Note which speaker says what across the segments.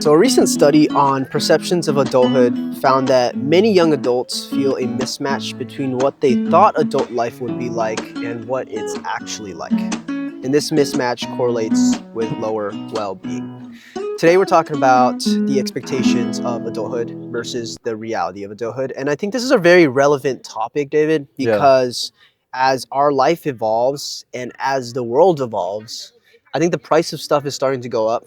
Speaker 1: So, a recent study on perceptions of adulthood found that many young adults feel a mismatch between what they thought adult life would be like and what it's actually like. And this mismatch correlates with lower well being. Today, we're talking about the expectations of adulthood versus the reality of adulthood. And I think this is a very relevant topic, David, because as our life evolves and as the world evolves, I think the price of stuff is starting to go up.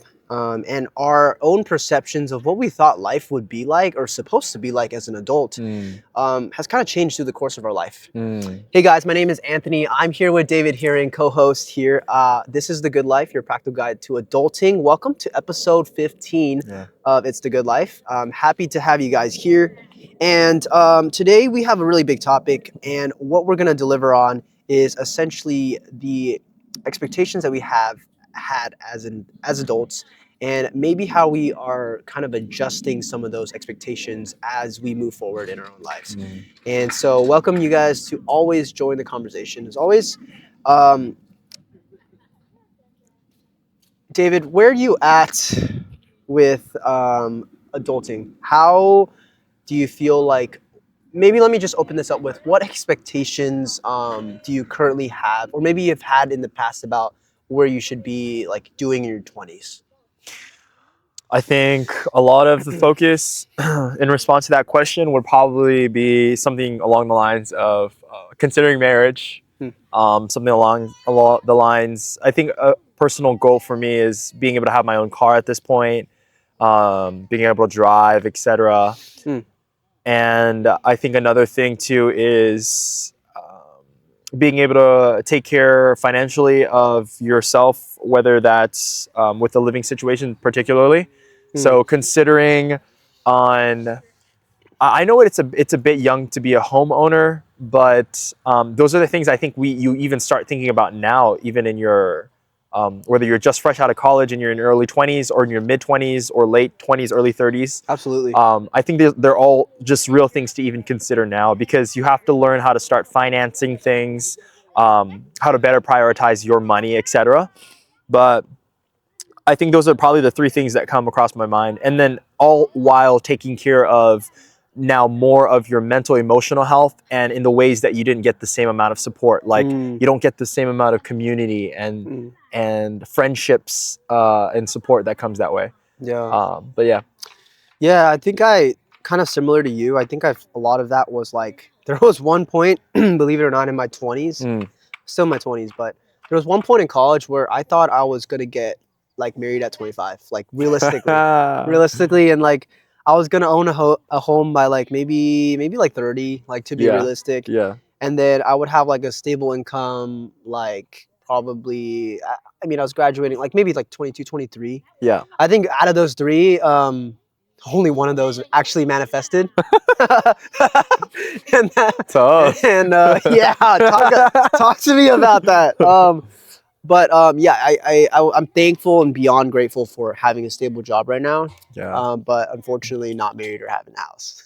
Speaker 1: And our own perceptions of what we thought life would be like or supposed to be like as an adult has kind of changed through the course of our life. Hey guys, my name is Anthony. I'm here with David Hearing, co-host here. This is The Good Life, your practical guide to adulting. Welcome to episode 15 of It's The Good Life. I'm happy to have you guys here. And today we have a really big topic, and what we're going to deliver on is essentially the expectations that we have had as adults, and maybe how we are kind of adjusting some of those expectations as we move forward in our own lives. And so welcome you guys to always join the conversation. As always, David, where are you at with adulting? How do you feel like, maybe let me just open this up with, what expectations do you currently have, or maybe you've had in the past about where you should be like doing in your 20s?
Speaker 2: I think a lot of the focus in response to that question would probably be something along the lines of considering marriage, something along the lines. I think a personal goal for me is being able to have my own car at this point, being able to drive, etc. And I think another thing too is being able to take care financially of yourself, whether that's with the living situation particularly. So considering on, I know it's a bit young to be a homeowner, but those are the things I think you even start thinking about now, even in your, whether you're just fresh out of college and you're in your early 20s or in your mid 20s or late 20s, early 30s.
Speaker 1: Absolutely.
Speaker 2: I think they're all just real things to even consider now, because you have to learn how to start financing things, how to better prioritize your money, etc. But I think those are probably the three things that come across my mind. And then all while taking care of now more of your mental, emotional health, and in the ways that you didn't get the same amount of support. Like you don't get the same amount of community and friendships and support that comes that way. But yeah,
Speaker 1: I think I kind of similar to you. I think a lot of that was like, there was one point, believe it or not, in my 20s, still in my 20s, but there was one point in college where I thought I was going to get like married at 25, like realistically. And like, I was going to own a home by like maybe like 30, like to be realistic. And then I would have like a stable income, like probably, I mean, I was graduating like maybe like 22, 23. I think out of those three, only one of those actually manifested. And
Speaker 2: tough.
Speaker 1: And talk to me about that. But I'm thankful and beyond grateful for having a stable job right now. But unfortunately not married or having a house.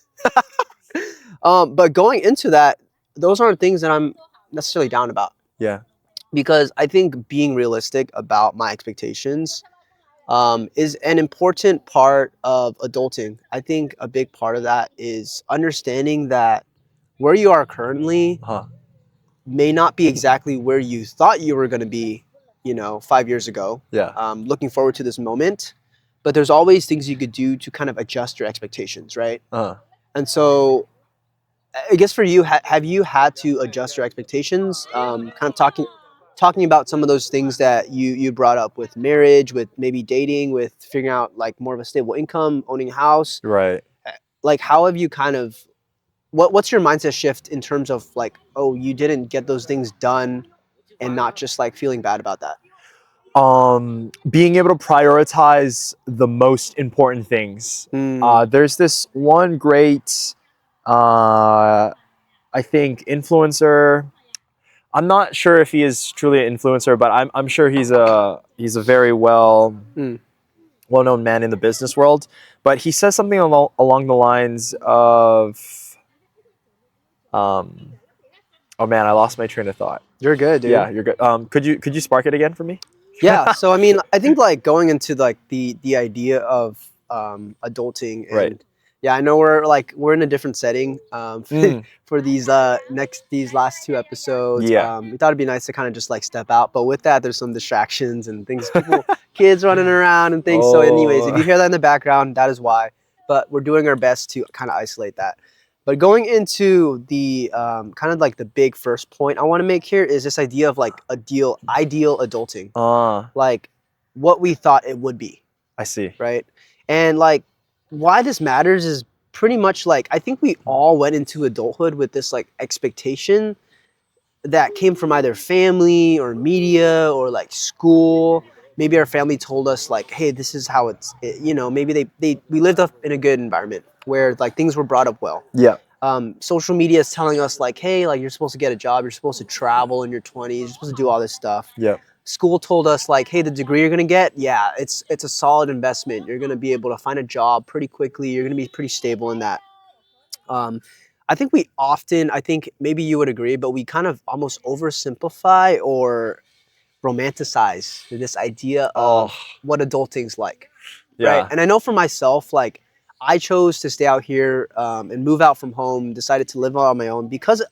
Speaker 1: But going into that, those aren't things that I'm necessarily down about. Because I think being realistic about my expectations is an important part of adulting. I think a big part of that is understanding that where you are currently may not be exactly where you thought you were going to be, 5 years ago. Looking forward to this moment, but there's always things you could do to kind of adjust your expectations, right? And so I guess for you, have you had to adjust your expectations? Kind of talking about some of those things that you brought up with marriage, with maybe dating, with figuring out like more of a stable income, owning a house. Like, how have you kind of, what's your mindset shift in terms of like, oh, you didn't get those things done, and not just like feeling bad about that?
Speaker 2: Being able to prioritize the most important things. There's this one great, I think, influencer. I'm not sure if he is truly an influencer, but I'm sure he's a very well-known man in the business world. But he says something along the lines of, oh man, I lost my train of thought.
Speaker 1: You're good, dude.
Speaker 2: Yeah, you're good. Could you spark it again for me?
Speaker 1: Yeah. So I mean, I think like going into like the idea of adulting. And
Speaker 2: Right.
Speaker 1: yeah, I know we're in a different setting for these last two episodes.
Speaker 2: Yeah.
Speaker 1: We thought it'd be nice to kind of just like step out, but with that, there's some distractions and things, kids running around and things. So, anyways, if you hear that in the background, that is why. But we're doing our best to kind of isolate that. But going into the kind of like the big first point I want to make here is this idea of like ideal adulting, like what we thought it would be.
Speaker 2: I see.
Speaker 1: Right. And like why this matters is pretty much like I think we all went into adulthood with this like expectation that came from either family or media or like school. Maybe our family told us like, hey, this is how maybe we lived up in a good environment where like things were brought up well.
Speaker 2: Yeah.
Speaker 1: Social media is telling us like, hey, like you're supposed to get a job, you're supposed to travel in your 20s, you're supposed to do all this stuff.
Speaker 2: Yeah.
Speaker 1: School told us like, hey, the degree you're gonna get, yeah, it's a solid investment. You're gonna be able to find a job pretty quickly. You're gonna be pretty stable in that. I think I think maybe you would agree, but we kind of almost oversimplify or romanticize this idea of what adulting's like, right? And I know for myself, like I chose to stay out here and move out from home, decided to live on my own because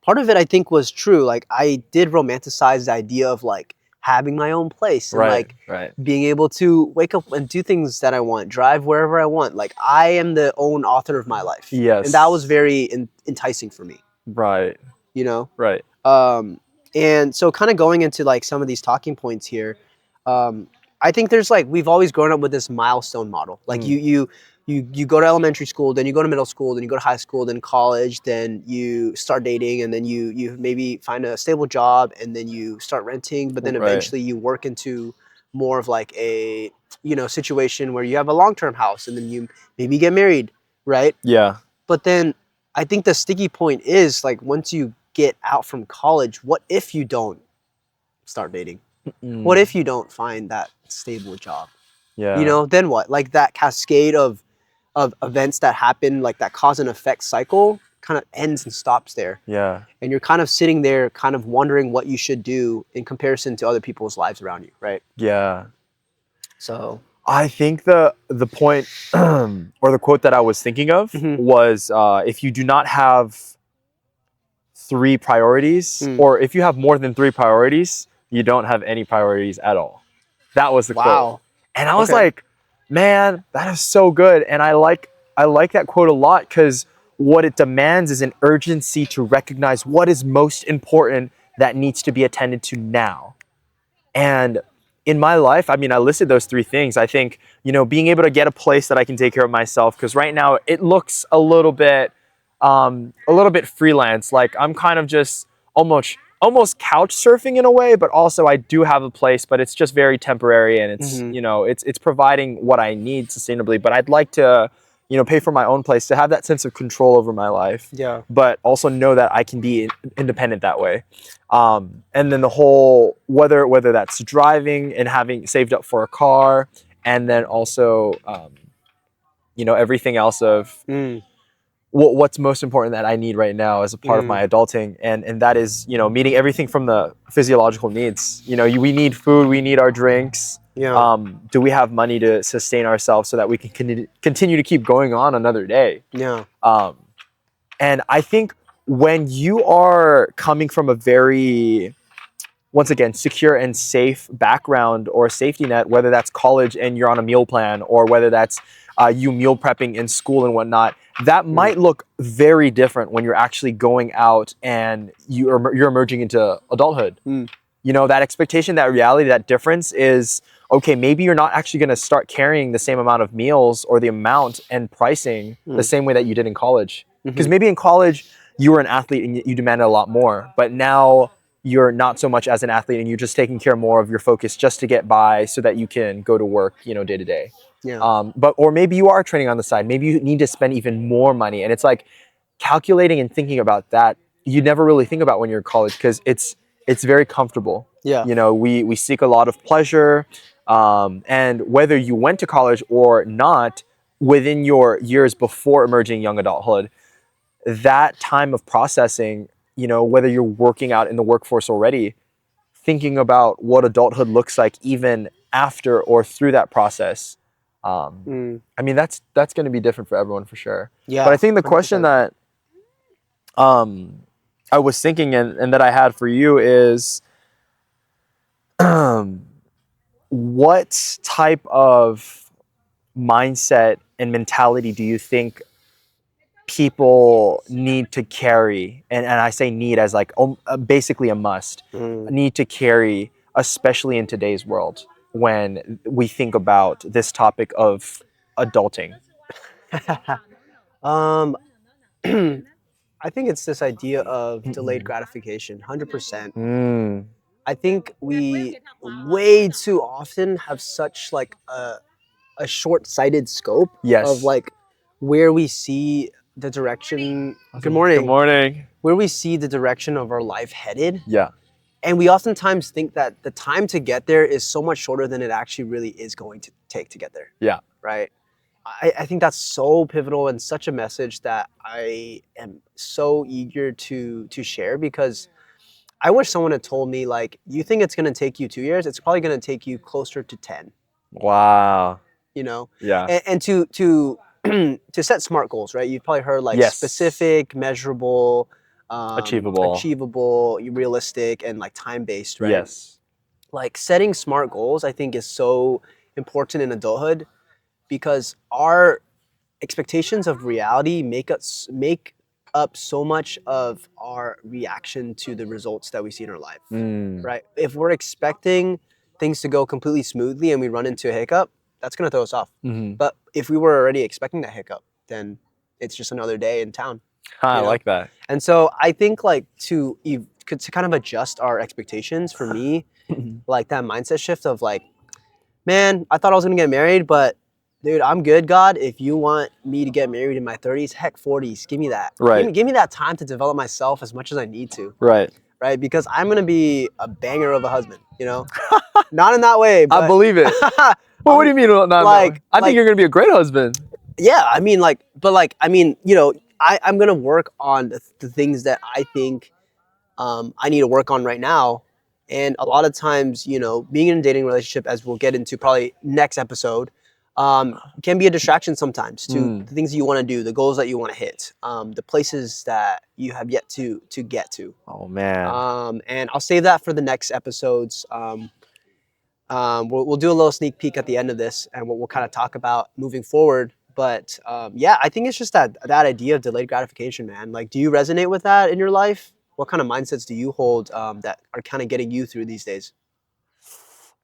Speaker 1: part of it I think was true. Like I did romanticize the idea of like having my own place and like being able to wake up and do things that I want, drive wherever I want. Like I am the own author of my life.
Speaker 2: Yes.
Speaker 1: And that was very enticing for me.
Speaker 2: Right.
Speaker 1: You know?
Speaker 2: Right.
Speaker 1: And so kind of going into like some of these talking points here, I think there's like, we've always grown up with this milestone model. Like you go to elementary school, then you go to middle school, then you go to high school, then college, then you start dating, and then you maybe find a stable job, and then you start renting, but then eventually you work into more of like a, situation where you have a long-term house, and then you maybe get married, right?
Speaker 2: Yeah.
Speaker 1: But then I think the sticky point is like once you get out from college, what if you don't start dating? What if you don't find that stable job?
Speaker 2: Yeah.
Speaker 1: Then what? Like that cascade of events that happen, like that cause and effect cycle kind of ends and stops there.
Speaker 2: Yeah.
Speaker 1: And you're kind of sitting there kind of wondering what you should do in comparison to other people's lives around you, right?
Speaker 2: Yeah.
Speaker 1: So
Speaker 2: I think the point or the quote that I was thinking of was if you do not have 3 priorities or if you have more than 3 priorities, you don't have any priorities at all. That was the quote. And I was like, man, that is so good. And I like that quote a lot because what it demands is an urgency to recognize what is most important that needs to be attended to now. And in my life, I mean, I listed those 3 things. I think, being able to get a place that I can take care of myself, because right now it looks a little bit freelance. Like I'm kind of just almost couch surfing in a way, but also I do have a place, but it's just very temporary and it's, it's providing what I need sustainably, but I'd like to, pay for my own place to have that sense of control over my life.
Speaker 1: Yeah.
Speaker 2: But also know that I can be independent that way. And then the whole, whether that's driving and having saved up for a car, and then also, everything else of, what's most important that I need right now as a part of my adulting, and that is meeting everything from the physiological needs. We need food, we need our drinks.
Speaker 1: Yeah.
Speaker 2: Do we have money to sustain ourselves so that we can continue to keep going on another day?
Speaker 1: Yeah.
Speaker 2: And I think when you are coming from a very, once again, secure and safe background or safety net, whether that's college and you're on a meal plan, or whether that's you meal prepping in school and whatnot, that might look very different when you're actually going out and you're emerging into adulthood. That expectation, that reality, that difference is, okay, maybe you're not actually going to start carrying the same amount of meals or the amount and pricing the same way that you did in college. Because maybe in college, you were an athlete and you demanded a lot more, but now you're not so much as an athlete and you're just taking care more of your focus just to get by so that you can go to work, day to day.
Speaker 1: Yeah.
Speaker 2: Or maybe you are training on the side. Maybe you need to spend even more money. And it's like calculating and thinking about that. You never really think about when you're in college because it's very comfortable.
Speaker 1: Yeah.
Speaker 2: We seek a lot of pleasure. And whether you went to college or not, within your years before emerging young adulthood, that time of processing, whether you're working out in the workforce already, thinking about what adulthood looks like even after or through that process, I mean, that's going to be different for everyone for sure.
Speaker 1: Yeah,
Speaker 2: but I think the
Speaker 1: 100%.
Speaker 2: question that I was thinking and that I had for you is, what type of mindset and mentality do you think people need to carry? And I say need as like basically a must, need to carry, especially in today's world when we think about this topic of adulting.
Speaker 1: um, I think it's this idea of delayed gratification, 100%. I think we way too often have such like a short-sighted scope
Speaker 2: Yes.
Speaker 1: of like where we see the direction. Good
Speaker 2: Good
Speaker 1: morning.
Speaker 2: morning.
Speaker 1: Where we see the direction of our life headed.
Speaker 2: Yeah.
Speaker 1: And we oftentimes think that the time to get there is so much shorter than it actually really is going to take to get there.
Speaker 2: Yeah.
Speaker 1: Right. I think that's so pivotal and such a message that I am so eager to share, because I wish someone had told me, like, you think it's going to take you 2 years, it's probably going to take you closer to 10.
Speaker 2: Wow.
Speaker 1: You know?
Speaker 2: Yeah.
Speaker 1: And to to set SMART goals, right? You've probably heard like
Speaker 2: Yes.
Speaker 1: specific, measurable,
Speaker 2: Achievable,
Speaker 1: realistic, and like time-based, right?
Speaker 2: Yes.
Speaker 1: Like setting SMART goals, I think, is so important in adulthood, because our expectations of reality make up so much of our reaction to the results that we see in our life, right? If we're expecting things to go completely smoothly and we run into a hiccup, that's going to throw us off. But if we were already expecting that hiccup, then it's just another day in town.
Speaker 2: I like that.
Speaker 1: And so I think like to kind of adjust our expectations, for me, like that mindset shift of like, man, I thought I was going to get married, but dude, I'm good, God. If you want me to get married in my 30s, heck, 40s, give me that.
Speaker 2: Right.
Speaker 1: Give me that time to develop myself as much as I need to.
Speaker 2: Right.
Speaker 1: Right? Because I'm going to be a banger of a husband, Not in that way, but...
Speaker 2: I believe it. Well, what do you mean? I think you're going to be a great husband.
Speaker 1: Yeah, I mean, I'm going to work on the things that I think I need to work on right now. And a lot of times, being in a dating relationship, as we'll get into probably next episode, can be a distraction sometimes to the things you want to do, the goals that you want to hit, the places that you have yet to get to.
Speaker 2: Oh, man.
Speaker 1: And I'll save that for the next episodes. We'll do a little sneak peek at the end of this, and we'll kind of talk about moving forward. But yeah, I think it's just that idea of delayed gratification, man. Like, do you resonate with that in your life? What kind of mindsets do you hold that are kind of getting you through these days?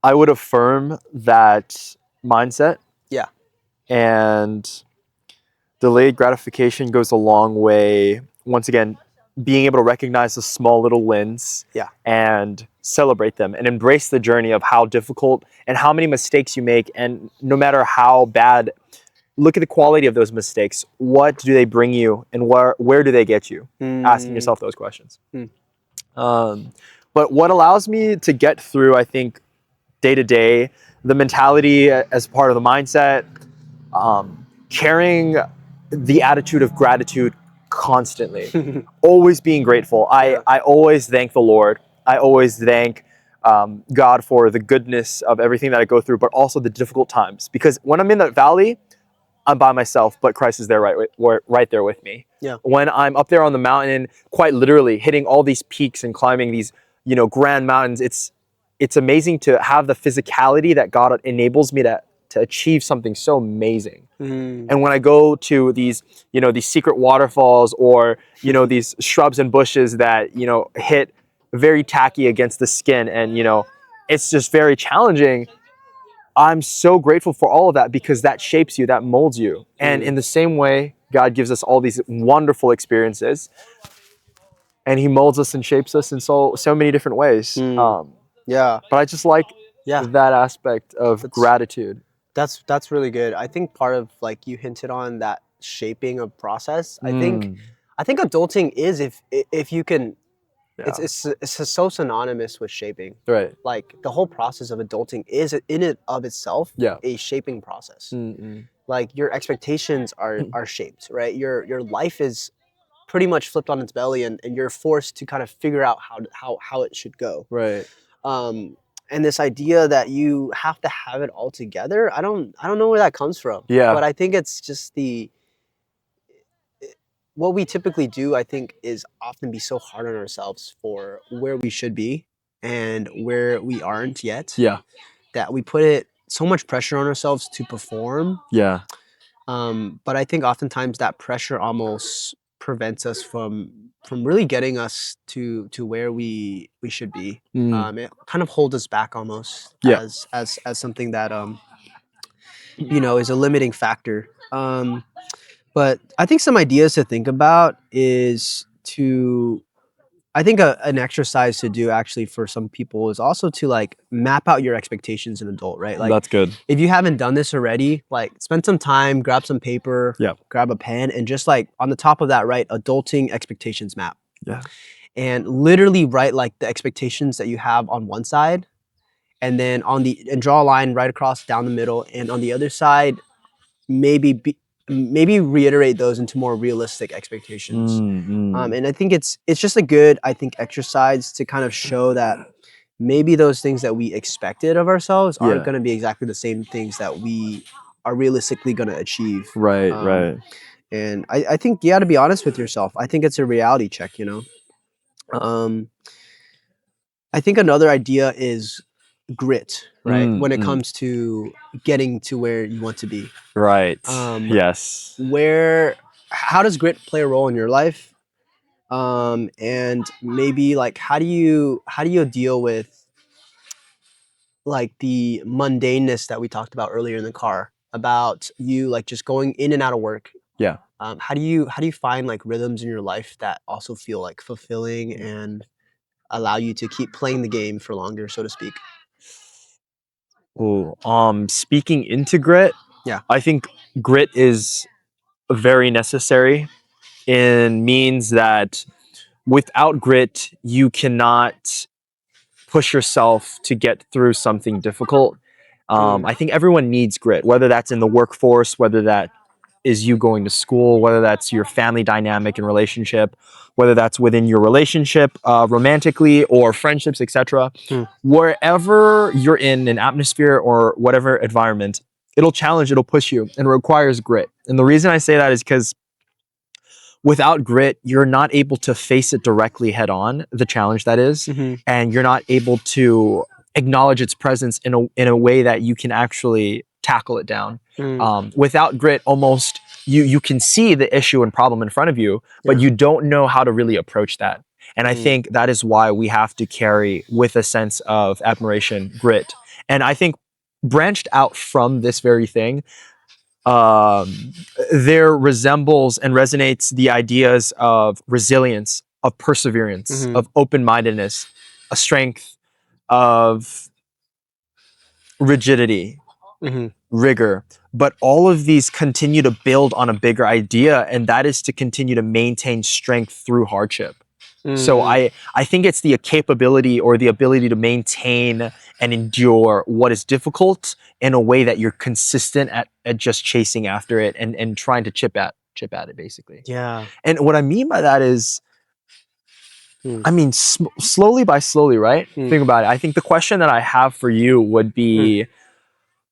Speaker 2: I would affirm that mindset.
Speaker 1: Yeah.
Speaker 2: And delayed gratification goes a long way. Once again, being able to recognize the small little wins, and celebrate them and embrace the journey of how difficult and how many mistakes you make. And no matter how bad, look at the quality of those mistakes. What do they bring you, and where do they get you? Asking yourself those questions. But what allows me to get through, I think, day to day, the mentality as part of the mindset, carrying the attitude of gratitude constantly, always being grateful. I always thank the Lord. I always thank God for the goodness of everything that I go through, but also the difficult times. Because when I'm in that valley, I'm by myself, but Christ is there right there with me.
Speaker 1: Yeah.
Speaker 2: When I'm up there on the mountain, quite literally hitting all these peaks and climbing these, grand mountains, it's amazing to have the physicality that God enables me to achieve something so amazing. And when I go to these, these secret waterfalls, or, these shrubs and bushes that, hit very tacky against the skin, and, it's just very challenging. I'm so grateful for all of that, because that shapes you, that molds you. And in the same way, God gives us all these wonderful experiences, and he molds us and shapes us in so many different ways.
Speaker 1: Yeah.
Speaker 2: But I just like that aspect of gratitude.
Speaker 1: That's really good. I think part of, like, you hinted on that shaping of process. I think adulting is, if you can, it's so synonymous with shaping.
Speaker 2: Right.
Speaker 1: Like, the whole process of adulting is in it of itself a shaping process. Like, your expectations are shaped, right? Your life is pretty much flipped on its belly, and you're forced to kind of figure out how it should go.
Speaker 2: Right.
Speaker 1: and this idea that you have to have it all together. I don't know where that comes from.
Speaker 2: Yeah.
Speaker 1: But I think it's just what we typically do, I think, is often be so hard on ourselves for where we should be and where we aren't yet.
Speaker 2: Yeah.
Speaker 1: That we put so much pressure on ourselves to perform.
Speaker 2: Yeah.
Speaker 1: But I think oftentimes that pressure almost prevents us from really getting us to where we should be. It kind of holds us back almost
Speaker 2: Yeah.
Speaker 1: as something that is a limiting factor. But I think some ideas to think about is I think an exercise to do actually for some people is also to like map out your expectations in adult, right? Like
Speaker 2: That's good.
Speaker 1: if you haven't done this already, like spend some time, grab some paper,
Speaker 2: Yeah.
Speaker 1: grab a pen, and just like on the top of that, write adulting expectations map.
Speaker 2: Yeah.
Speaker 1: And literally write like the expectations that you have on one side, and then and draw a line right across down the middle, and on the other side, maybe reiterate those into more realistic expectations. And I think it's just a good, I think, exercise to kind of show that maybe those things that we expected of ourselves aren't going to be exactly the same things that we are realistically going to achieve.
Speaker 2: Right. Right.
Speaker 1: And I think you got to be honest with yourself. I think it's a reality check, I think another idea is grit, right? When it comes to getting to where you want to be.
Speaker 2: Right. Yes.
Speaker 1: How does grit play a role in your life? And maybe like how do you deal with like the mundaneness that we talked about earlier in the car about you like just going in and out of work?
Speaker 2: Yeah.
Speaker 1: How do you find like rhythms in your life that also feel like fulfilling and allow you to keep playing the game for longer, so to speak?
Speaker 2: Oh, speaking into grit,
Speaker 1: Yeah.
Speaker 2: I think grit is very necessary and means that without grit, you cannot push yourself to get through something difficult. I think everyone needs grit, whether that's in the workforce, whether that is you going to school, whether that's your family dynamic and relationship, whether that's within your relationship, romantically or friendships, etc. Wherever you're in an atmosphere or whatever environment, it'll challenge, it'll push you, and it requires grit. And the reason I say that is because without grit, you're not able to face it directly head on, the challenge that is, and you're not able to acknowledge its presence in a way that you can actually tackle it down. Without grit, almost you can see the issue and problem in front of you, but you don't know how to really approach that. And I think that is why we have to carry with a sense of admiration, grit. And I think branched out from this very thing, there resembles and resonates the ideas of resilience, of perseverance, of open-mindedness, a strength, of rigidity, rigor. But all of these continue to build on a bigger idea, and that is to continue to maintain strength through hardship. So I think it's the capability or the ability to maintain and endure what is difficult in a way that you're consistent at just chasing after it and trying to chip at it, basically.
Speaker 1: Yeah.
Speaker 2: And what I mean by that is, I mean, slowly by slowly, right? Think about it. I think the question that I have for you would be,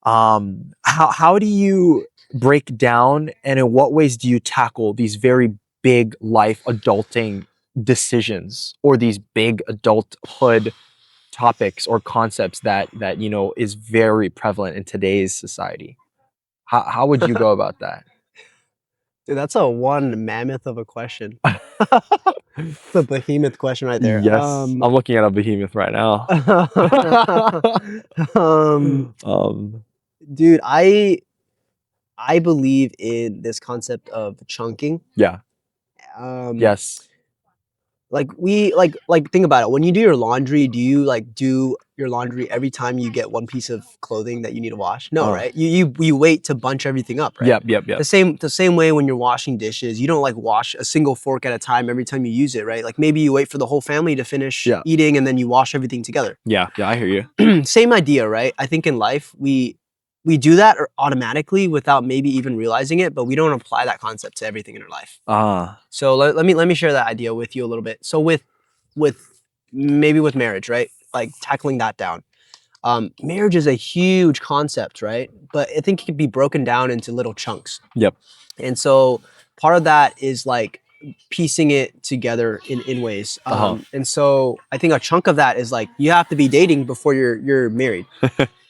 Speaker 2: how do you break down and in what ways do you tackle these very big life adulting decisions or these big adulthood topics or concepts that is very prevalent in today's society? How would you go about that?
Speaker 1: Dude, that's a one mammoth of a question. It's a behemoth question right there.
Speaker 2: Yes, I'm looking at a behemoth right now.
Speaker 1: Dude, I believe in this concept of chunking.
Speaker 2: Yeah. Yes.
Speaker 1: Like think about it. When you do your laundry, do you like do your laundry every time you get one piece of clothing that you need to wash? No, right? You wait to bunch everything up, right?
Speaker 2: Yep.
Speaker 1: The same way when you're washing dishes, you don't like wash a single fork at a time every time you use it, right? Like maybe you wait for the whole family to finish eating and then you wash everything together.
Speaker 2: Yeah, I hear you.
Speaker 1: Same idea, right? I think in life we do that automatically without maybe even realizing it, but we don't apply that concept to everything in our life. So let me share that idea with you a little bit. So with maybe with marriage, right? Like tackling that down. marriage is a huge concept, right? But I think it can be broken down into little chunks.
Speaker 2: Yep.
Speaker 1: And so part of that is like piecing it together in ways. And so I think a chunk of that is like you have to be dating before you're married,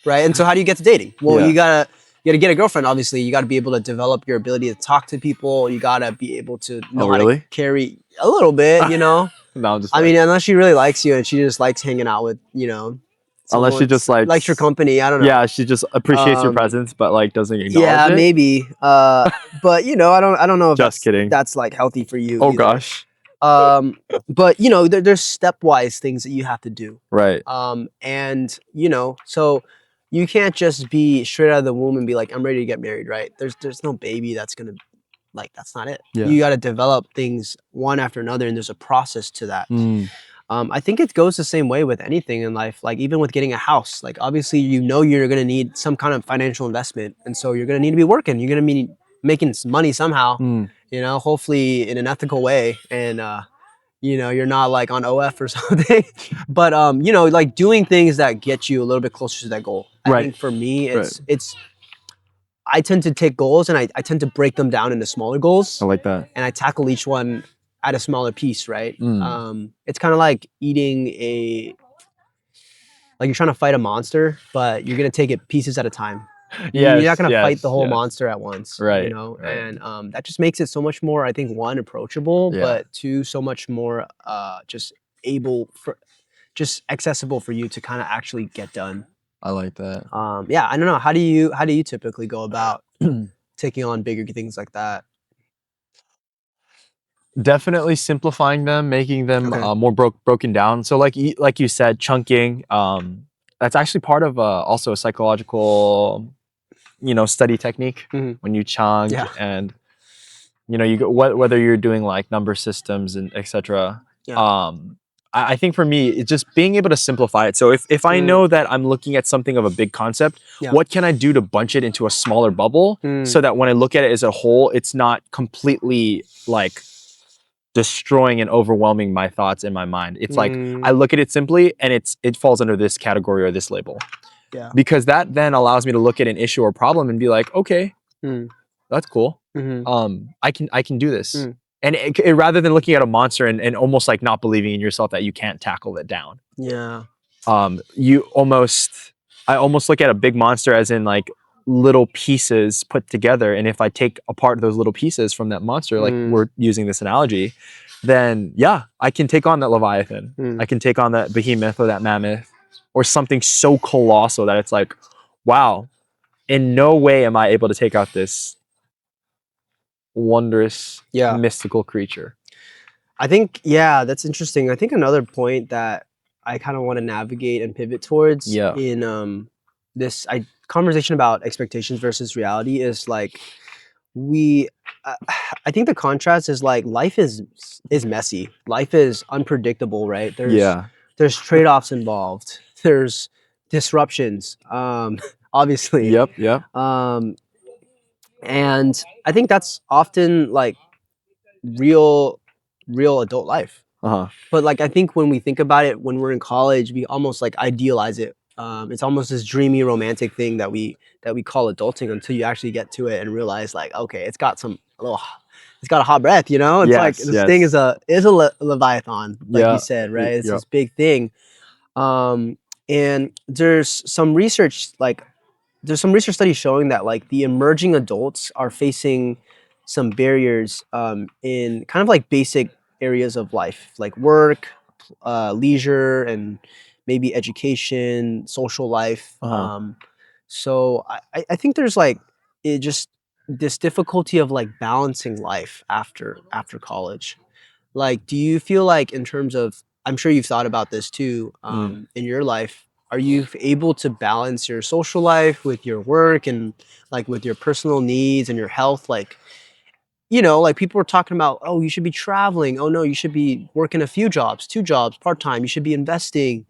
Speaker 1: right? And so how do you get to dating? Well,
Speaker 2: Yeah.
Speaker 1: you gotta get a girlfriend. Obviously, you got to be able to develop your ability to talk to people. You got to be able to know how to carry a little bit, you know.
Speaker 2: No, I'm just.
Speaker 1: I mean, unless she really likes you and she just likes hanging out with, you know.
Speaker 2: Unless she just
Speaker 1: likes your company, I don't know.
Speaker 2: Yeah, she just appreciates your presence, but like doesn't acknowledge
Speaker 1: yeah,
Speaker 2: it.
Speaker 1: maybe. But you know, I don't know if
Speaker 2: Just kidding.
Speaker 1: That's like healthy for you.
Speaker 2: Oh
Speaker 1: either.
Speaker 2: gosh.
Speaker 1: But you know, there's stepwise things that you have to do.
Speaker 2: Right.
Speaker 1: And you know, so you can't just be straight out of the womb and be like, I'm ready to get married, right? There's no baby that's gonna like that's not it.
Speaker 2: Yeah.
Speaker 1: You got to develop things one after another, and there's a process to that. I think it goes the same way with anything in life, like even with getting a house. Like obviously, you know, you're going to need some kind of financial investment. And so you're going to need to be working. You're going to be making some money somehow, you know, hopefully in an ethical way. And, you know, you're not like on OF or something. But, you know, like doing things that get you a little bit closer to that goal. I think for me, it's I tend to take goals and I tend to break them down into smaller goals.
Speaker 2: I like that.
Speaker 1: And I tackle each one at a smaller piece, right? It's kind of like eating like you're trying to fight a monster, but you're gonna take it pieces at a time. You're not gonna fight the whole monster at once,
Speaker 2: right?
Speaker 1: You know, and that just makes it so much more, I think, one, approachable, but two, so much more just accessible for you to kind of actually get done.
Speaker 2: I like that.
Speaker 1: Yeah, I don't know. How do you typically go about taking on bigger things like that?
Speaker 2: Definitely simplifying them, making them more broken down. So like you said, chunking. That's actually part of also a psychological, you know, study technique. When you chunk and you know, you go whether you're doing like number systems and etc. I think for me, it's just being able to simplify it. So if I know that I'm looking at something of a big concept, what can I do to bunch it into a smaller bubble so that when I look at it as a whole, it's not completely like destroying and overwhelming my thoughts in my mind. It's like I look at it simply and it falls under this category or this label. Yeah. Because that then allows me to look at an issue or problem and be like, okay, that's cool. I can do this. And rather than looking at a monster and almost like not believing in yourself that you can't tackle it down.
Speaker 1: Yeah.
Speaker 2: I almost look at a big monster as in like little pieces put together, and if I take apart those little pieces from that monster, like we're using this analogy, then yeah, I can take on that Leviathan. I can take on that behemoth or that mammoth or something so colossal that it's like, wow, in no way am I able to take out this wondrous mystical creature.
Speaker 1: I think that's interesting. I think another point that I kind of want to navigate and pivot towards in this conversation about expectations versus reality is like I think the contrast is like life is messy. Life is unpredictable, right? There's trade-offs involved. There's disruptions, obviously.
Speaker 2: Yep.
Speaker 1: And I think that's often like real adult life. But like I think when we think about it when we're in college, we almost like idealize it. It's almost this dreamy romantic thing that we call adulting until you actually get to it and realize like, okay, it's got a hot breath, you know? It's like this thing is a Leviathan, like you said, right? It's this big thing. And there's some research studies showing that like the emerging adults are facing some barriers in kind of like basic areas of life, like work, leisure, and maybe education, social life. So I think there's like just this difficulty of like balancing life after college. Like, do you feel like in terms of, I'm sure you've thought about this too, in your life, are you able to balance your social life with your work and like with your personal needs and your health? Like, you know, like people were talking about, oh, you should be traveling. Oh no, you should be working a few jobs, 2 jobs, part-time. You should be investing.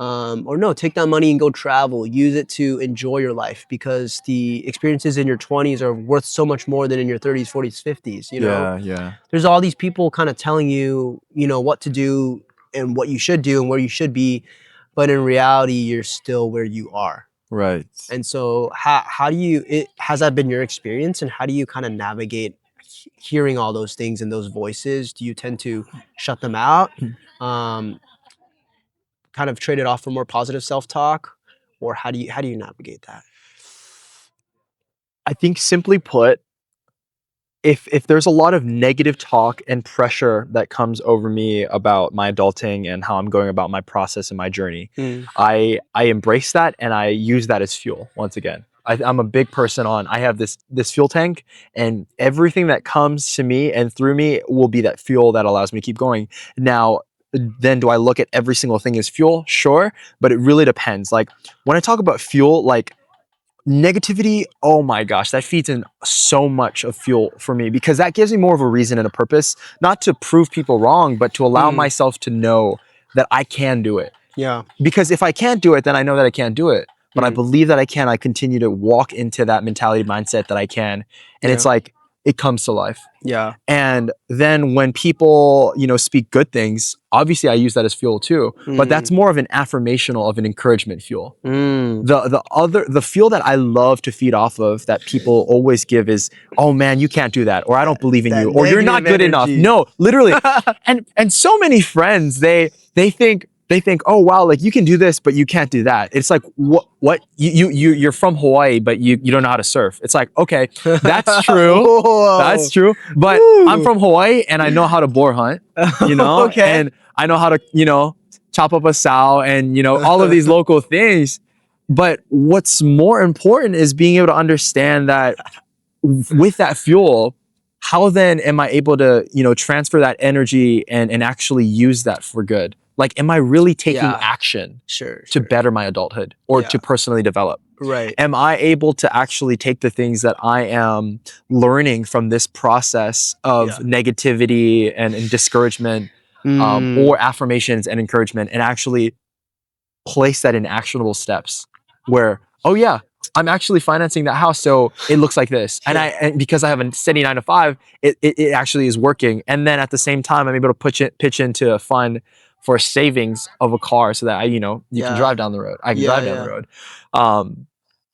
Speaker 1: Or no, take that money and go travel. Use it to enjoy your life because the experiences in your 20s are worth so much more than in your 30s, 40s, 50s, you know? There's all these people kind of telling you, you know, what to do and what you should do and where you should be. but in reality, you're still where you are.
Speaker 2: Right.
Speaker 1: And so how do you has that been your experience, and how do you kind of navigate hearing all those things and those voices? Do you tend to shut them out, um, kind of trade it off for more positive self-talk, or how do you navigate that?
Speaker 2: I think simply put, if there's a lot of negative talk and pressure that comes over me about my adulting and how I'm going about my process and my journey,
Speaker 1: Mm,
Speaker 2: I embrace that and I use that as fuel. Once again, I'm a big person on. I have this fuel tank, and everything that comes to me and through me will be that fuel that allows me to keep going. Now, then, do I look at every single thing as fuel? Sure, but it really depends. Like when I talk about fuel, like negativity, oh my gosh, that feeds in so much of fuel for me because that gives me more of a reason and a purpose, not to prove people wrong, but to allow
Speaker 1: mm,
Speaker 2: myself to know that I can do it.
Speaker 1: yeah.
Speaker 2: Because if I can't do it, then I know that I can't do it. But I
Speaker 1: Mm,
Speaker 2: believe that I can. I continue to walk into that mentality mindset that I can. And it's
Speaker 1: yeah.
Speaker 2: like, it comes to life.
Speaker 1: Yeah.
Speaker 2: And then when people, speak good things, obviously I use that as fuel too. But that's
Speaker 1: Mm,
Speaker 2: more of an affirmational, of an encouragement fuel.
Speaker 1: mm.
Speaker 2: The fuel that I love to feed off of that people always give is, oh man, you can't do that, or I
Speaker 1: That
Speaker 2: don't believe in
Speaker 1: that
Speaker 2: you, or you're not
Speaker 1: negative
Speaker 2: good enough.
Speaker 1: energy.
Speaker 2: No, literally. And so many friends, they think, oh wow, like you can do this, but you can't do that. It's like, what you're from Hawaii, but you don't know how to surf. It's like, okay, that's true. That's
Speaker 1: Whoa.
Speaker 2: true. But I'm
Speaker 1: Woo.
Speaker 2: from Hawaii and I know how to boar hunt,
Speaker 1: Okay.
Speaker 2: and I know how to, chop up a sow and, all of these local things. But what's more important is being able to understand that with that fuel, how then am I able to, transfer that energy and actually use that for good? Like, am I really taking
Speaker 1: Yeah.
Speaker 2: action
Speaker 1: Sure.
Speaker 2: to
Speaker 1: Sure.
Speaker 2: better my adulthood or
Speaker 1: Yeah.
Speaker 2: to personally develop?
Speaker 1: Right.
Speaker 2: Am I able to actually take the things that I am learning from this process of
Speaker 1: Yeah.
Speaker 2: negativity and discouragement,
Speaker 1: Mm.
Speaker 2: or affirmations and encouragement, and actually place that in actionable steps where, oh yeah, I'm actually financing that house, so it looks like this.
Speaker 1: Yeah.
Speaker 2: And because I have a steady 9 to 5, it actually is working. And then at the same time, I'm able to pitch into a fund for savings of a car so that you can
Speaker 1: Yeah.
Speaker 2: drive down the road. I can
Speaker 1: Yeah.
Speaker 2: drive down the
Speaker 1: Yeah.
Speaker 2: road. Um,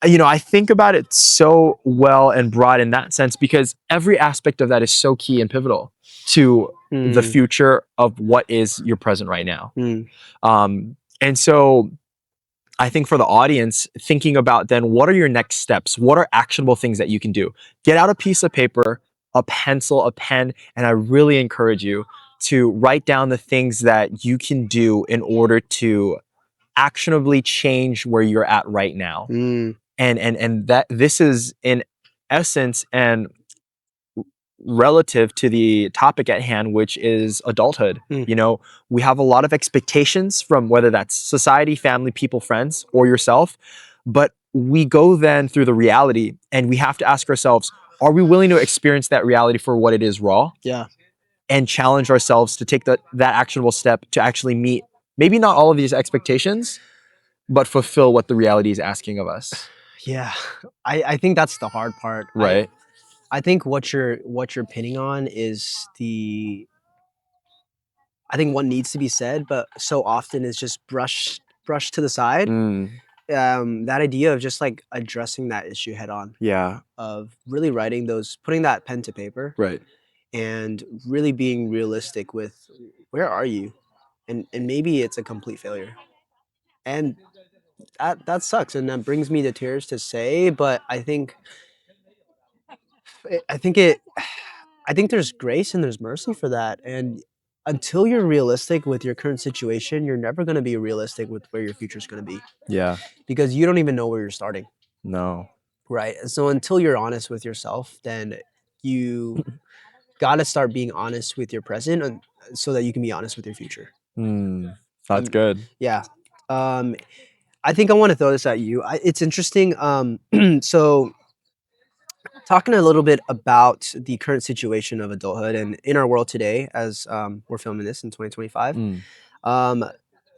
Speaker 2: I think about it so well and broad in that sense because every aspect of that is so key and pivotal to the
Speaker 1: Mm.
Speaker 2: future of what is your present right now.
Speaker 1: Mm.
Speaker 2: And so I think for the audience, thinking about then what are your next steps? What are actionable things that you can do? Get out a piece of paper, a pencil, a pen, and I really encourage you to write down the things that you can do in order to actionably change where you're at right now.
Speaker 1: Mm.
Speaker 2: And that this is in essence and relative to the topic at hand, which is adulthood.
Speaker 1: Mm.
Speaker 2: We have a lot of expectations from whether that's society, family, people, friends, or yourself. But we go then through the reality and we have to ask ourselves, are we willing to experience that reality for what it is raw
Speaker 1: Yeah.
Speaker 2: and challenge ourselves to take that actionable step to actually meet maybe not all of these expectations, but fulfill what the reality is asking of us?
Speaker 1: Yeah. I think that's the hard part.
Speaker 2: Right.
Speaker 1: I think what you're pinning on is I think what needs to be said, but so often is just brushed to the side.
Speaker 2: Mm,
Speaker 1: That idea of just like addressing that issue head on,
Speaker 2: yeah.
Speaker 1: of really putting that pen to paper,
Speaker 2: Right.
Speaker 1: and really being realistic with where are you, and maybe it's a complete failure, and that sucks, and that brings me to tears to say, but I think it I think there's grace and there's mercy for that. And until you're realistic with your current situation, you're never going to be realistic with where your future is going to be,
Speaker 2: Yeah.
Speaker 1: because you don't even know where you're starting.
Speaker 2: No.
Speaker 1: Right. And so until you're honest with yourself, then you got to start being honest with your present, so that you can be honest with your future.
Speaker 2: Mm, that's
Speaker 1: Um,
Speaker 2: good.
Speaker 1: yeah. Um, I think I want to throw this at you. It's interesting. So talking a little bit about the current situation of adulthood and in our world today, as we're filming this in 2025,
Speaker 2: Mm,
Speaker 1: um,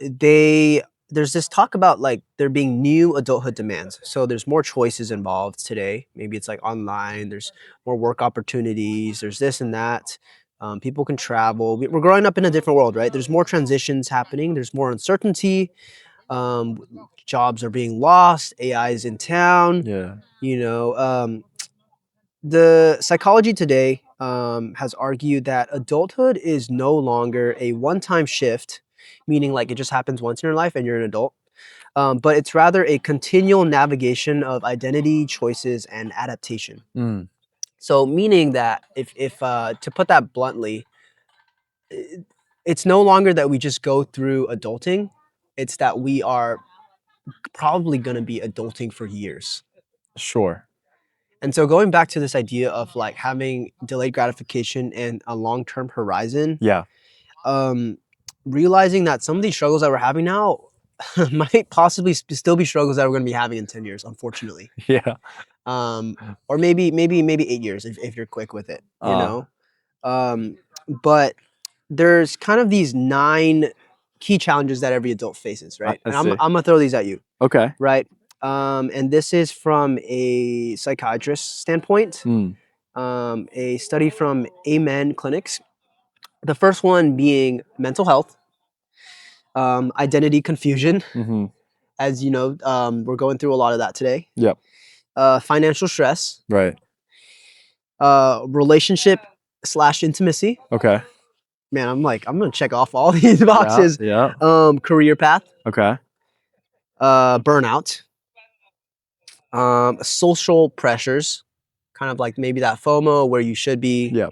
Speaker 1: they there's this talk about like there being new adulthood demands. So there's more choices involved today. Maybe it's like online. There's more work opportunities. There's this and that. People can travel. We're growing up in a different world, right? There's more transitions happening. There's more uncertainty. Jobs are being lost. AI is in town.
Speaker 2: Yeah.
Speaker 1: You know, the psychology today has argued that adulthood is no longer a one-time shift, meaning like it just happens once in your life and you're an adult. But it's rather a continual navigation of identity, choices, and adaptation.
Speaker 2: Mm,
Speaker 1: So, meaning that if to put that bluntly, i- it's no longer that we just go through adulting; it's that we are probably going to be adulting for years.
Speaker 2: sure.
Speaker 1: And so, going back to this idea of like having delayed gratification and a long-term horizon,
Speaker 2: Yeah.
Speaker 1: um, realizing that some of these struggles that we're having now might possibly still be struggles that we're going to be having in 10 years, unfortunately.
Speaker 2: Yeah.
Speaker 1: Or maybe 8 years if you're quick with it, you
Speaker 2: Uh,
Speaker 1: know. But there's kind of these 9 key challenges that every adult faces, right?
Speaker 2: I
Speaker 1: And I'm
Speaker 2: see.
Speaker 1: I'm gonna throw these at you,
Speaker 2: Okay.
Speaker 1: right? And this is from a psychiatrist standpoint,
Speaker 2: Mm,
Speaker 1: a study from Amen Clinics. The first one being mental health, identity confusion,
Speaker 2: mm-hmm.
Speaker 1: as you know, we're going through a lot of that today.
Speaker 2: Yep.
Speaker 1: Financial stress,
Speaker 2: Right.
Speaker 1: relationship slash intimacy.
Speaker 2: Okay.
Speaker 1: Man, I'm gonna check off all these
Speaker 2: Yeah.
Speaker 1: boxes.
Speaker 2: Yeah.
Speaker 1: Career path,
Speaker 2: Okay.
Speaker 1: burnout, social pressures, kind of like maybe that FOMO where you should be,
Speaker 2: Yep.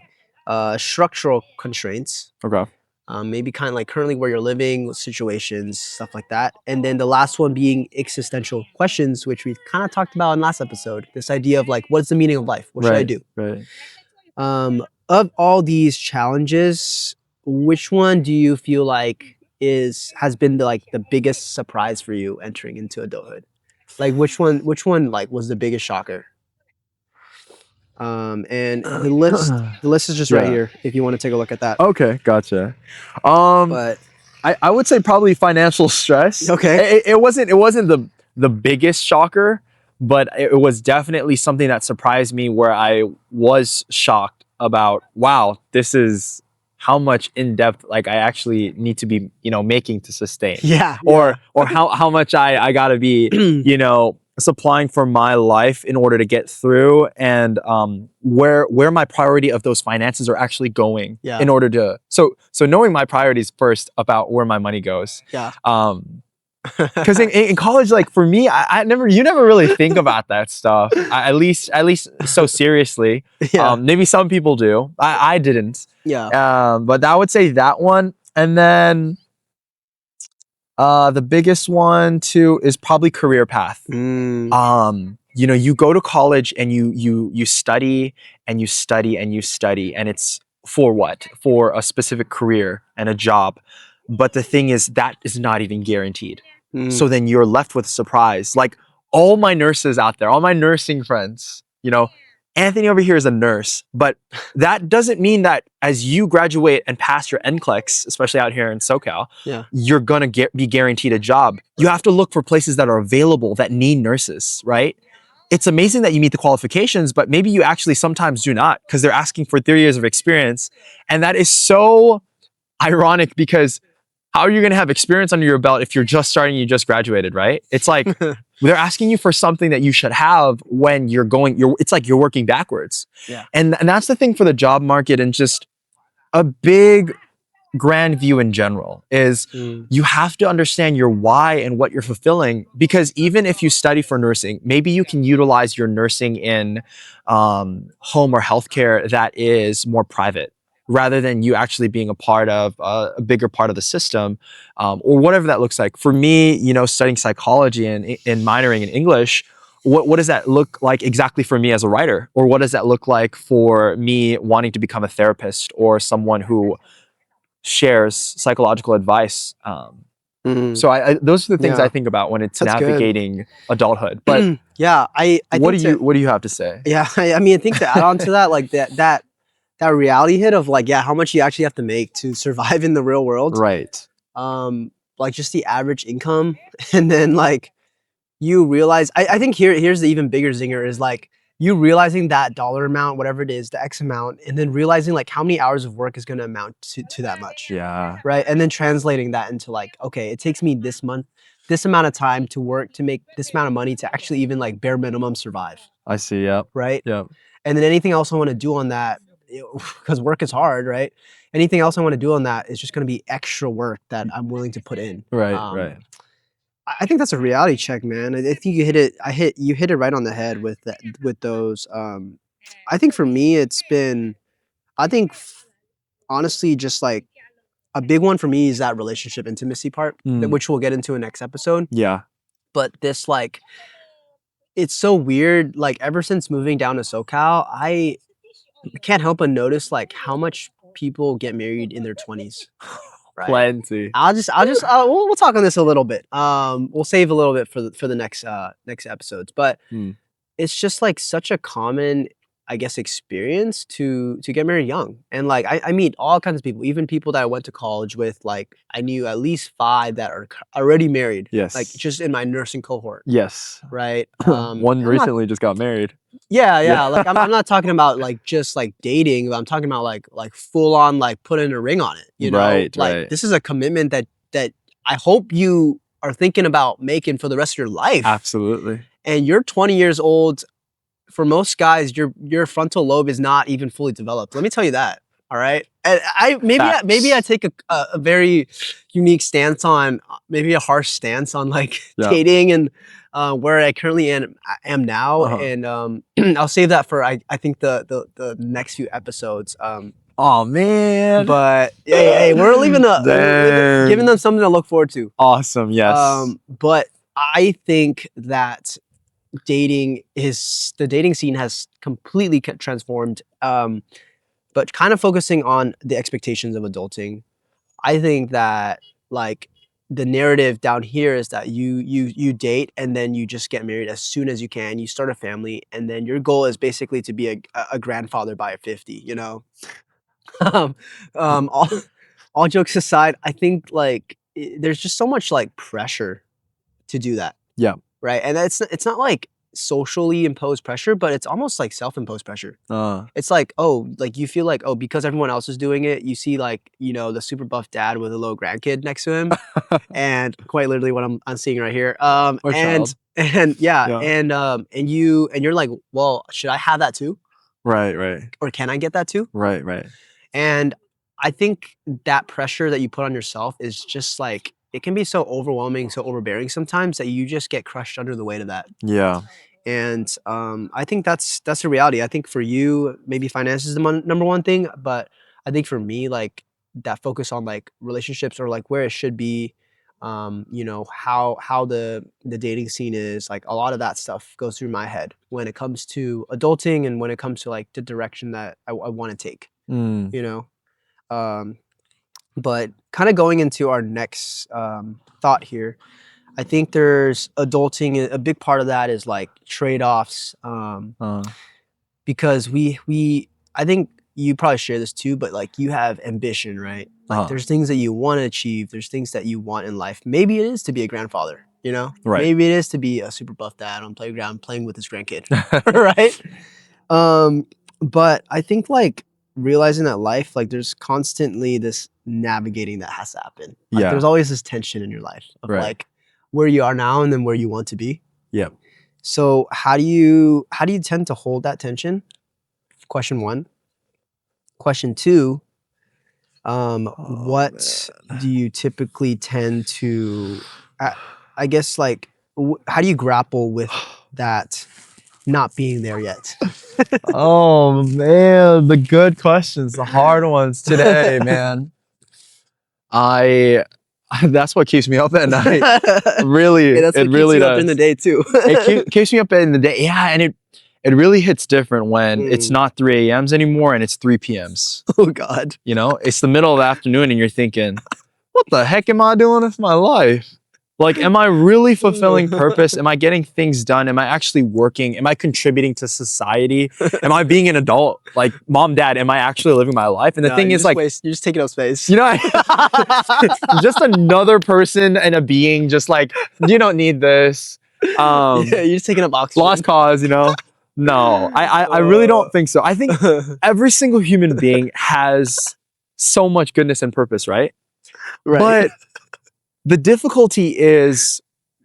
Speaker 1: structural constraints,
Speaker 2: Okay.
Speaker 1: maybe kind of like currently where you're living, situations, stuff like that. And then the last one being existential questions, which we kind of talked about in last episode. This idea of like, what's the meaning of life? What should I
Speaker 2: Right.
Speaker 1: do?
Speaker 2: Right.
Speaker 1: Of all these challenges, which one do you feel like has been the biggest surprise for you entering into adulthood? Like which one like was the biggest shocker? And the list is just right
Speaker 2: Yeah.
Speaker 1: here if you want to take a look at that.
Speaker 2: Okay. Gotcha. Um,
Speaker 1: But
Speaker 2: I would say probably financial stress.
Speaker 1: okay.
Speaker 2: It wasn't the biggest shocker, but it was definitely something that surprised me where I was shocked about, wow, this is how much in depth like I actually need to be, making to sustain.
Speaker 1: Yeah.
Speaker 2: Or how much I gotta be, supplying for my life in order to get through, and where my priority of those finances are actually going
Speaker 1: Yeah.
Speaker 2: in order to so knowing my priorities first about where my money goes.
Speaker 1: Yeah.
Speaker 2: Because in college, like for me, you never really think about that stuff. At least so seriously.
Speaker 1: Yeah.
Speaker 2: Maybe some people do. I didn't.
Speaker 1: Yeah.
Speaker 2: But I would say that one, and then the biggest one too is probably career path. You go to college and you study and you study and you study, and it's for what? For a specific career and a job. But the thing is that is not even guaranteed. So then you're left with a surprise. Like all my nurses out there, all my nursing friends, Anthony over here is a nurse, but that doesn't mean that as you graduate and pass your NCLEX, especially out here in SoCal,
Speaker 1: Yeah.
Speaker 2: you're gonna be guaranteed a job. You have to look for places that are available that need nurses, right? It's amazing that you meet the qualifications, but maybe you actually sometimes do not, because they're asking for 3 years of experience. And that is so ironic, because how are you going to have experience under your belt if you're just starting, you just graduated, right? It's like they're asking you for something that you should have when it's like you're working backwards.
Speaker 1: Yeah.
Speaker 2: And that's the thing for the job market, and just a big grand view in general is you have to understand your why and what you're fulfilling, because even if you study for nursing, maybe you can utilize your nursing in home or healthcare that is more private, rather than you actually being a part of a bigger part of the system, or whatever that looks like. For me, studying psychology and minoring in English, what does that look like exactly for me as a writer? Or what does that look like for me wanting to become a therapist or someone who shares psychological advice? So those are the things I
Speaker 1: Yeah.
Speaker 2: think about when it's
Speaker 1: That's good.
Speaker 2: navigating adulthood. But
Speaker 1: Yeah, I
Speaker 2: what
Speaker 1: think
Speaker 2: do you have to say?
Speaker 1: yeah, I mean, I think to add on to that, like that reality hit of like, yeah, how much you actually have to make to survive in the real world.
Speaker 2: Right.
Speaker 1: Like just the average income, and then like you realize, I think here's the even bigger zinger is like you realizing that dollar amount, whatever it is, the X amount, and then realizing like how many hours of work is going to amount to that much.
Speaker 2: Yeah.
Speaker 1: Right. And then translating that into like, okay, it takes me this this amount of time to work to make this amount of money to actually even like bare minimum survive.
Speaker 2: I see. Yep.
Speaker 1: Right.
Speaker 2: Yep.
Speaker 1: And then anything else I want to do on that, because work is hard, right? Anything else I want to do on that is just going to be extra work that I'm willing to put in.
Speaker 2: Right. Right.
Speaker 1: I think that's a reality check, man. I think you hit it right on the head with those. I think for me, it's been, honestly, just like a big one for me is that relationship intimacy part, which we'll get into in next episode.
Speaker 2: Yeah.
Speaker 1: But this, like, it's so weird. Like, ever since moving down to SoCal, I can't help but notice like how much people get married in their 20s. Right?
Speaker 2: Plenty.
Speaker 1: We'll talk on this a little bit. We'll save a little bit for the next episodes. But it's just like such a common, I guess, experience to get married young. And like I meet all kinds of people, even people that I went to college with. Like I knew at least 5 that are already married.
Speaker 2: Yes.
Speaker 1: Like just in my nursing cohort.
Speaker 2: Yes.
Speaker 1: Right.
Speaker 2: One recently just got married.
Speaker 1: Yeah. Like I'm not talking about like just like dating, but I'm talking about like full on like putting a ring on it. You know,
Speaker 2: right.
Speaker 1: This is a commitment that I hope you are thinking about making for the rest of your life.
Speaker 2: Absolutely.
Speaker 1: And you're 20 years old. For most guys, your frontal lobe is not even fully developed. Let me tell you that. All right. And maybe I take a very unique stance on, maybe a harsh stance on like dating and where I currently am now. And I'll save that for I think the next few episodes.
Speaker 2: Oh man.
Speaker 1: But hey, we're giving them something to look forward to.
Speaker 2: Awesome. Yes.
Speaker 1: But I think that the dating scene has completely transformed. But kind of focusing on the expectations of adulting, I think that like the narrative down here is that you date and then you just get married as soon as you can. You start a family and then your goal is basically to be a grandfather by 50. You know, all jokes aside, I think like there's just so much like pressure to do that.
Speaker 2: Yeah.
Speaker 1: Right. And it's not like socially imposed pressure, but it's almost like self-imposed pressure. It's like, like you feel like, because everyone else is doing it, you see like, you know, the super buff dad with a little grandkid next to him. And quite literally what I'm seeing right here. And you're like, well, should I have that too?
Speaker 2: Right.
Speaker 1: Or can I get that too?
Speaker 2: Right.
Speaker 1: And I think that pressure that you put on yourself is just like, it can be so overwhelming, so overbearing sometimes that you just get crushed under the weight of that.
Speaker 2: Yeah.
Speaker 1: And I think that's a reality. I think for you, maybe finance is the number one thing, but I think for me, like that focus on like relationships or like where it should be, you know, how the dating scene is, like a lot of that stuff goes through my head when it comes to adulting and when it comes to like the direction that I want to take, you know. But kind of going into our next thought here, I think there's adulting. A big part of that is like trade-offs, because I think you probably share this too, but like you have ambition, right? Like there's things that you want to achieve. There's things that you want in life. Maybe it is to be a grandfather, you know?
Speaker 2: Right.
Speaker 1: Maybe it is to be a super buff dad on playground playing with his grandkid, right? But I think like realizing that life, like there's constantly this navigating that has to happen. Like there's always this tension in your life of like where you are now and then where you want to be.
Speaker 2: Yep.
Speaker 1: So how do you tend to hold that tension? Question 1. Question 2, what do you typically tend to, I guess like, how do you grapple with that not being there yet?
Speaker 2: Oh man, the good questions, the hard ones today, man. That's what keeps me up at night. Really,
Speaker 1: that's what
Speaker 2: it really
Speaker 1: keeps you
Speaker 2: does.
Speaker 1: up in the day too.
Speaker 2: It keeps me up in the day. Yeah, and it really hits different when it's not 3 a.m.s anymore and it's 3 p.m.s.
Speaker 1: Oh God.
Speaker 2: You know, it's the middle of the afternoon and you're thinking, what the heck am I doing with my life? Like, am I really fulfilling purpose? Am I getting things done? Am I actually working? Am I contributing to society? Am I being an adult? Like, mom, dad, am I actually living my life? And the thing is, like,
Speaker 1: you're just taking up space.
Speaker 2: You know, just another person and a being, just like, you don't need this.
Speaker 1: Yeah, you're just taking up oxygen.
Speaker 2: Lost cause, you know? No, I really don't think so. I think every single human being has so much goodness and purpose, right?
Speaker 1: Right.
Speaker 2: But the difficulty is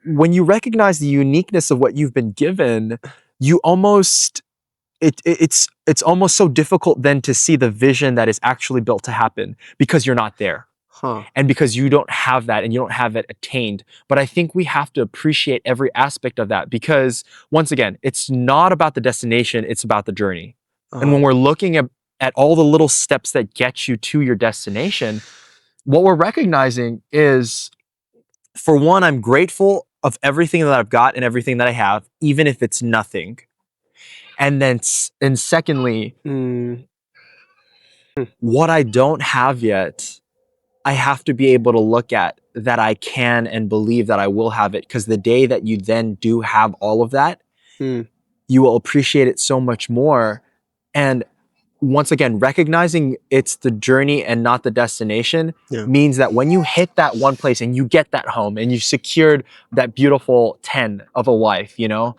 Speaker 2: when you recognize the uniqueness of what you've been given, you almost it's almost so difficult then to see the vision that is actually built to happen because you're not there.
Speaker 1: Huh.
Speaker 2: And because you don't have that and you don't have it attained. But I think we have to appreciate every aspect of that because, once again, it's not about the destination, it's about the journey. And when we're looking at all the little steps that get you to your destination, what we're recognizing is, for one, I'm grateful of everything that I've got and everything that I have, even if it's nothing. And then, and secondly, what I don't have yet, I have to be able to look at that I can and believe that I will have it, because the day that you then do have all of that, you will appreciate it so much more. And once again, recognizing it's the journey and not the destination means that when you hit that one place and you get that home and you secured that beautiful 10 of a wife, you know,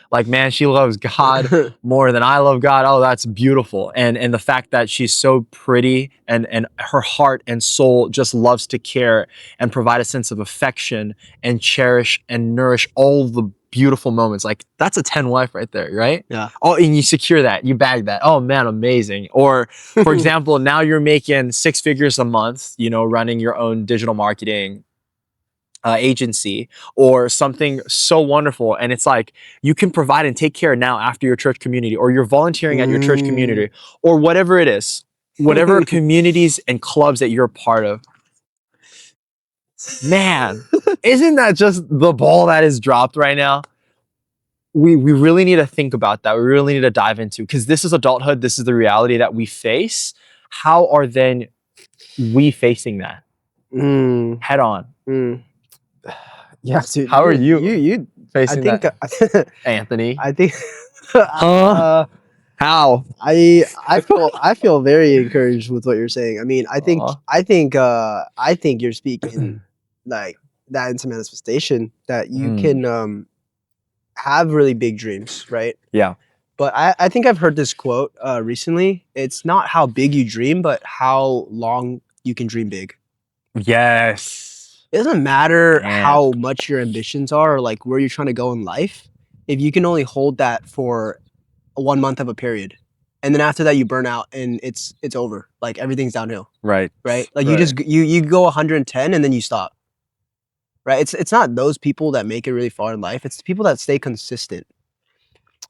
Speaker 2: like, man, she loves God more than I love God. Oh, that's beautiful. And the fact that she's so pretty and her heart and soul just loves to care and provide a sense of affection and cherish and nourish all the beautiful moments. Like, that's a 10 wife right there, right?
Speaker 1: Yeah.
Speaker 2: Oh, and you secure that, you bag that. Oh man, amazing. Or for example, now you're making 6 figures a month, you know, running your own digital marketing agency or something so wonderful. And it's like, you can provide and take care now after your church community, or you're volunteering at your church community, or whatever it is, whatever communities and clubs that you're a part of. Man, isn't that just the ball that is dropped right now? We really need to think about that. We really need to dive into, because this is adulthood. This is the reality that we face. How are then we facing that head on?
Speaker 1: Yeah, dude,
Speaker 2: How are you
Speaker 1: I
Speaker 2: facing
Speaker 1: think
Speaker 2: that, Anthony?
Speaker 1: I think
Speaker 2: Huh? How?
Speaker 1: I feel very encouraged with what you're saying. I mean, I think you're speaking like that into manifestation, that you can have really big dreams, right?
Speaker 2: Yeah.
Speaker 1: But I think I've heard this quote recently. It's not how big you dream, but how long you can dream big.
Speaker 2: Yes.
Speaker 1: It doesn't matter
Speaker 2: Man.
Speaker 1: how much your ambitions are or like where you're trying to go in life. If you can only hold that for 1 month of a period, and then after that you burn out and it's over. Like, everything's downhill.
Speaker 2: Right.
Speaker 1: Right? Like, you go 110 and then you stop. Right? It's not those people that make it really far in life. It's the people that stay consistent.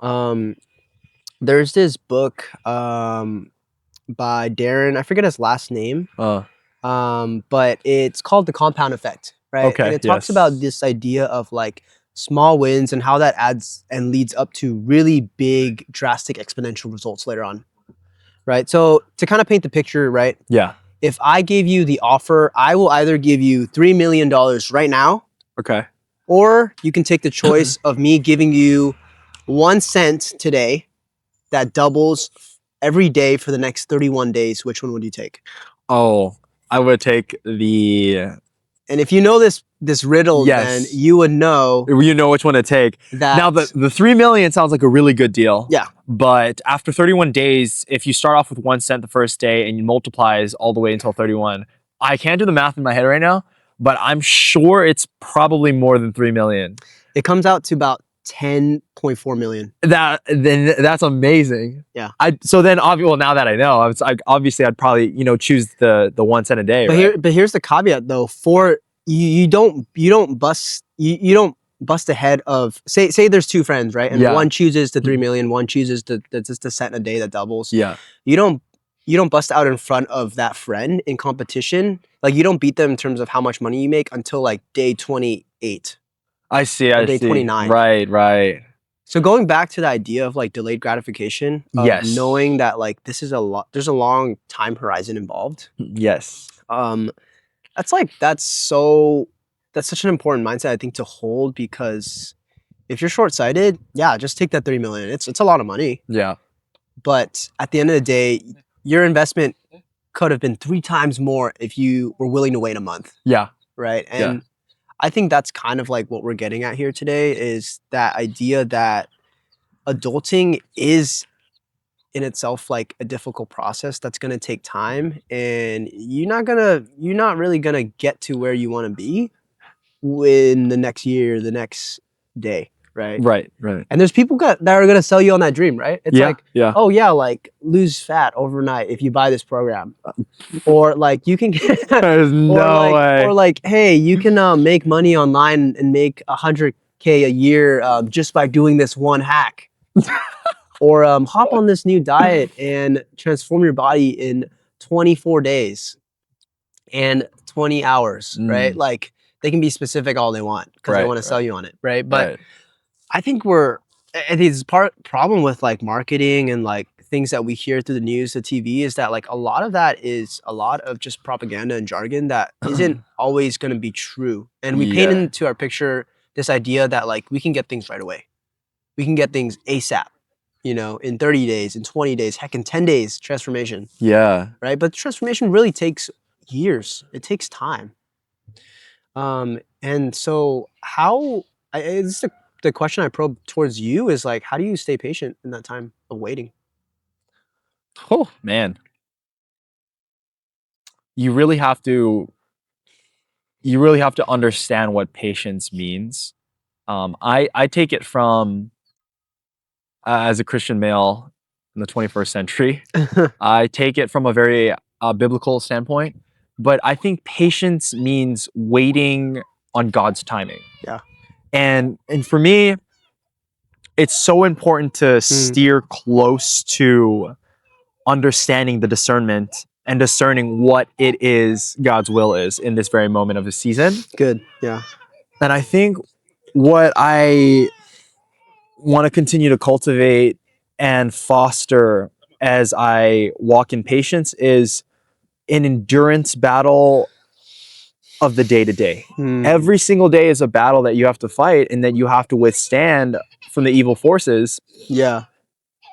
Speaker 1: There's this book by Darren, I forget his last name. But it's called The Compound Effect, right?
Speaker 2: Okay,
Speaker 1: And it talks about this idea of like small wins and how that adds and leads up to really big, drastic, exponential results later on, right? So to kind of paint the picture, right?
Speaker 2: Yeah.
Speaker 1: If I gave you the offer, I will either give you $3 million right now,
Speaker 2: Okay.
Speaker 1: or you can take the choice of me giving you 1 cent today that doubles every day for the next 31 days. Which one would you take?
Speaker 2: Oh, I would take the.
Speaker 1: And if you know this riddle, then you would know.
Speaker 2: You know which one to take.
Speaker 1: That
Speaker 2: now, the 3 million sounds like a really good deal.
Speaker 1: Yeah.
Speaker 2: But after 31 days, if you start off with 1 cent the first day and you multiplies all the way until 31, I can't do the math in my head right now, but I'm sure it's probably more than 3 million.
Speaker 1: It comes out to about 10.4 million.
Speaker 2: That's amazing.
Speaker 1: Yeah.
Speaker 2: So then, well, now that I know, obviously I'd probably, choose the 1 cent a day.
Speaker 1: But here's the caveat though. For you don't bust ahead of, say there's 2 friends, right? And one chooses the 3 million, one chooses just the cent a day that doubles.
Speaker 2: Yeah.
Speaker 1: You don't bust out in front of that friend in competition. Like, you don't beat them in terms of how much money you make until like day 28.
Speaker 2: I see.
Speaker 1: Day 29.
Speaker 2: Right.
Speaker 1: So going back to the idea of like delayed gratification, of knowing that like there's a long time horizon involved.
Speaker 2: Yes.
Speaker 1: That's such an important mindset, I think, to hold, because if you're short-sighted, yeah, just take that 3 million. It's a lot of money.
Speaker 2: Yeah.
Speaker 1: But at the end of the day, your investment could have been 3 times more if you were willing to wait a month.
Speaker 2: Yeah.
Speaker 1: Right. And I think that's kind of like what we're getting at here today, is that idea that adulting is in itself like a difficult process that's going to take time, and you're not really going to get to where you want to be in the next year, the next day, right?
Speaker 2: Right.
Speaker 1: And there's people that are gonna sell you on that dream, right? It's like,
Speaker 2: yeah.
Speaker 1: oh yeah, like lose fat overnight if you buy this program, or like you can get,
Speaker 2: There's no way.
Speaker 1: or like, hey, you can make money online and make 100K a year just by doing this one hack, or hop on this new diet and transform your body in 24 days and 20 hours, right? Like they can be specific all they want because they want to sell you on it, right? But I think I think it's problem with like marketing and like things that we hear through the news, the TV, is that like a lot of that is a lot of just propaganda and jargon that isn't always going to be true. And we paint into our picture this idea that like we can get things right away. We can get things ASAP, you know, in 30 days, in 20 days, heck, in 10 days, transformation.
Speaker 2: Yeah.
Speaker 1: Right. But transformation really takes years. It takes time. And so it's the question I probe towards you is like, how do you stay patient in that time of waiting?
Speaker 2: Oh man, you really have to understand what patience means. I take it from as a Christian male in the 21st century. I take it from a very biblical standpoint, but I think patience means waiting on God's timing.
Speaker 1: Yeah.
Speaker 2: And for me, it's so important to steer close to understanding the discernment and discerning what it is God's will is in this very moment of the season.
Speaker 1: Good. Yeah.
Speaker 2: And I think what I want to continue to cultivate and foster as I walk in patience is an endurance battle of the day to day. Every single day is a battle that you have to fight and that you have to withstand from the evil forces.
Speaker 1: Yeah.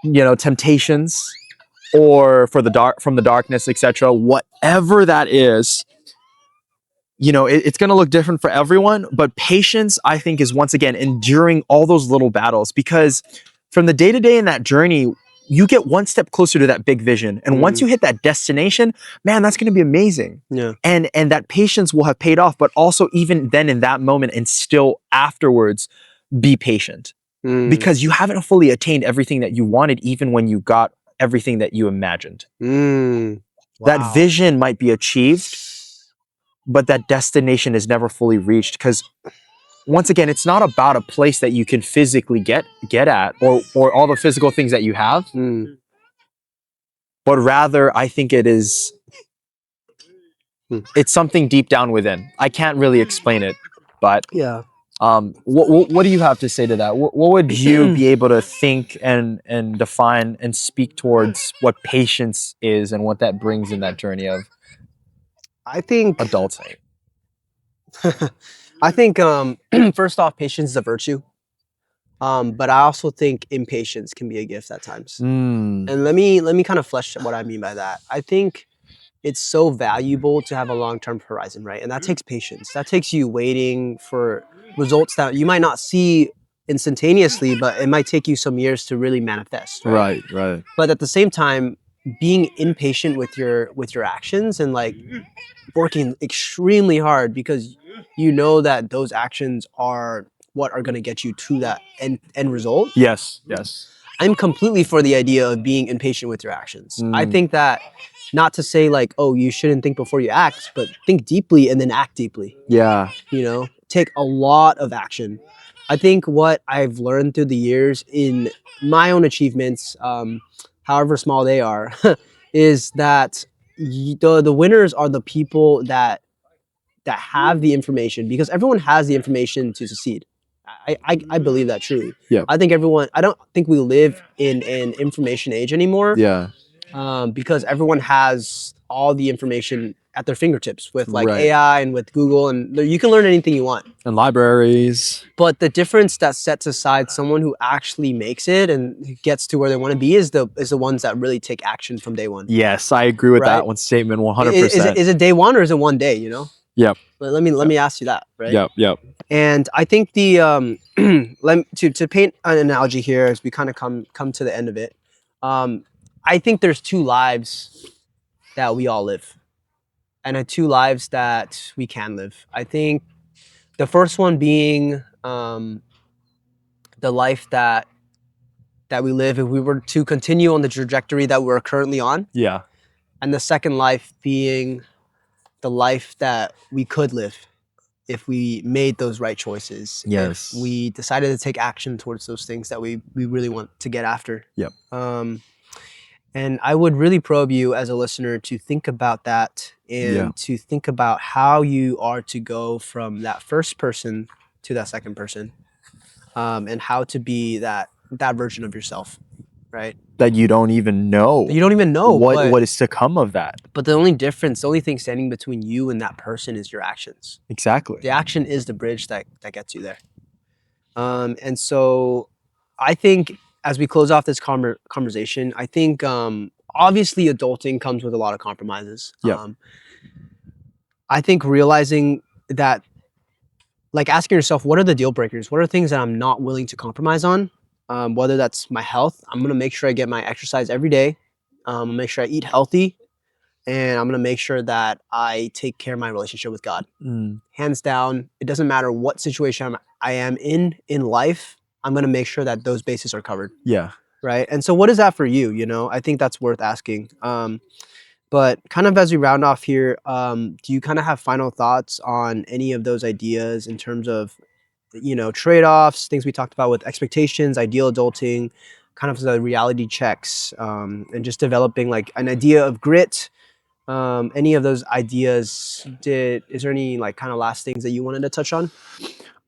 Speaker 2: You know, temptations or from the darkness, etc. Whatever that is, you know, it's going to look different for everyone. But patience, I think, is once again enduring all those little battles, because from the day to day in that journey, you get one step closer to that big vision. And once you hit that destination, man, that's going to be amazing.
Speaker 1: Yeah.
Speaker 2: And that patience will have paid off. But also, even then, in that moment, and still afterwards, be patient, because you haven't fully attained everything that you wanted, even when you got everything that you imagined.
Speaker 1: Wow.
Speaker 2: That vision might be achieved, but that destination is never fully reached, because once again, it's not about a place that you can physically get at, or all the physical things that you have, but rather I think it is it's something deep down within. I can't really explain it, but
Speaker 1: yeah.
Speaker 2: What do you have to say to that? What would you be able to think and define and speak towards what patience is and what that brings in that journey of
Speaker 1: I think
Speaker 2: adulting?
Speaker 1: I think first off, patience is a virtue. But I also think impatience can be a gift at times. And let me kind of flesh what I mean by that. I think it's so valuable to have a long-term horizon, right? And that takes patience. That takes you waiting for results that you might not see instantaneously, but it might take you some years to really manifest.
Speaker 2: Right.
Speaker 1: But at the same time, being impatient with your actions and like working extremely hard because you know that those actions are what are going to get you to that end result.
Speaker 2: Yes.
Speaker 1: I'm completely for the idea of being impatient with your actions. I think that, not to say like, oh, you shouldn't think before you act, but think deeply and then act deeply.
Speaker 2: Yeah.
Speaker 1: You know, take a lot of action. I think what I've learned through the years in my own achievements, however small they are, is that the winners are the people that have the information, because everyone has the information to succeed. I believe that truly.
Speaker 2: Yeah.
Speaker 1: I don't think we live in an information age anymore.
Speaker 2: Yeah.
Speaker 1: Because everyone has all the information at their fingertips with like AI and with Google, and you can learn anything you want.
Speaker 2: And libraries.
Speaker 1: But the difference that sets aside someone who actually makes it and gets to where they want to be is the ones that really take action from day one.
Speaker 2: Yes, I agree with that one statement 100%.
Speaker 1: Is it day one or is it one day, you know?
Speaker 2: Yep.
Speaker 1: Let me ask you that, right?
Speaker 2: Yep.
Speaker 1: And I think the to paint an analogy here as we kind of come to the end of it, I think there's two lives that we all live, and two lives that we can live. I think The first one being the life that we live if we were to continue on the trajectory that we're currently on.
Speaker 2: Yeah.
Speaker 1: And the second life being the life that we could live if we made those right choices.
Speaker 2: Yes.
Speaker 1: If we decided to take action towards those things that we really want to get after.
Speaker 2: Yep.
Speaker 1: And I would really probe you as a listener to think about that and to think about how you are to go from that first person to that second person, and how to be that version of yourself, right?
Speaker 2: That you don't even know.
Speaker 1: You don't even know
Speaker 2: what is to come of that.
Speaker 1: But the only thing standing between you and that person is your actions.
Speaker 2: Exactly.
Speaker 1: The action is the bridge that gets you there. And so I think as we close off this conversation, I think obviously adulting comes with a lot of compromises.
Speaker 2: Yep.
Speaker 1: I think realizing that, like asking yourself, what are the deal breakers? What are things that I'm not willing to compromise on? Whether that's my health, I'm going to make sure I get my exercise every day. Make sure I eat healthy. And I'm going to make sure that I take care of my relationship with God. Hands down, it doesn't matter what situation I am in life. I'm going to make sure that those bases are covered.
Speaker 2: Yeah.
Speaker 1: Right. And so what is that for you? You know, I think that's worth asking. But kind of as we round off here, do you kind of have final thoughts on any of those ideas in terms of, you know, trade-offs, things we talked about with expectations, ideal adulting, kind of the reality checks, and just developing like an idea of grit? Any of those ideas, is there any like kind of last things that you wanted to touch on?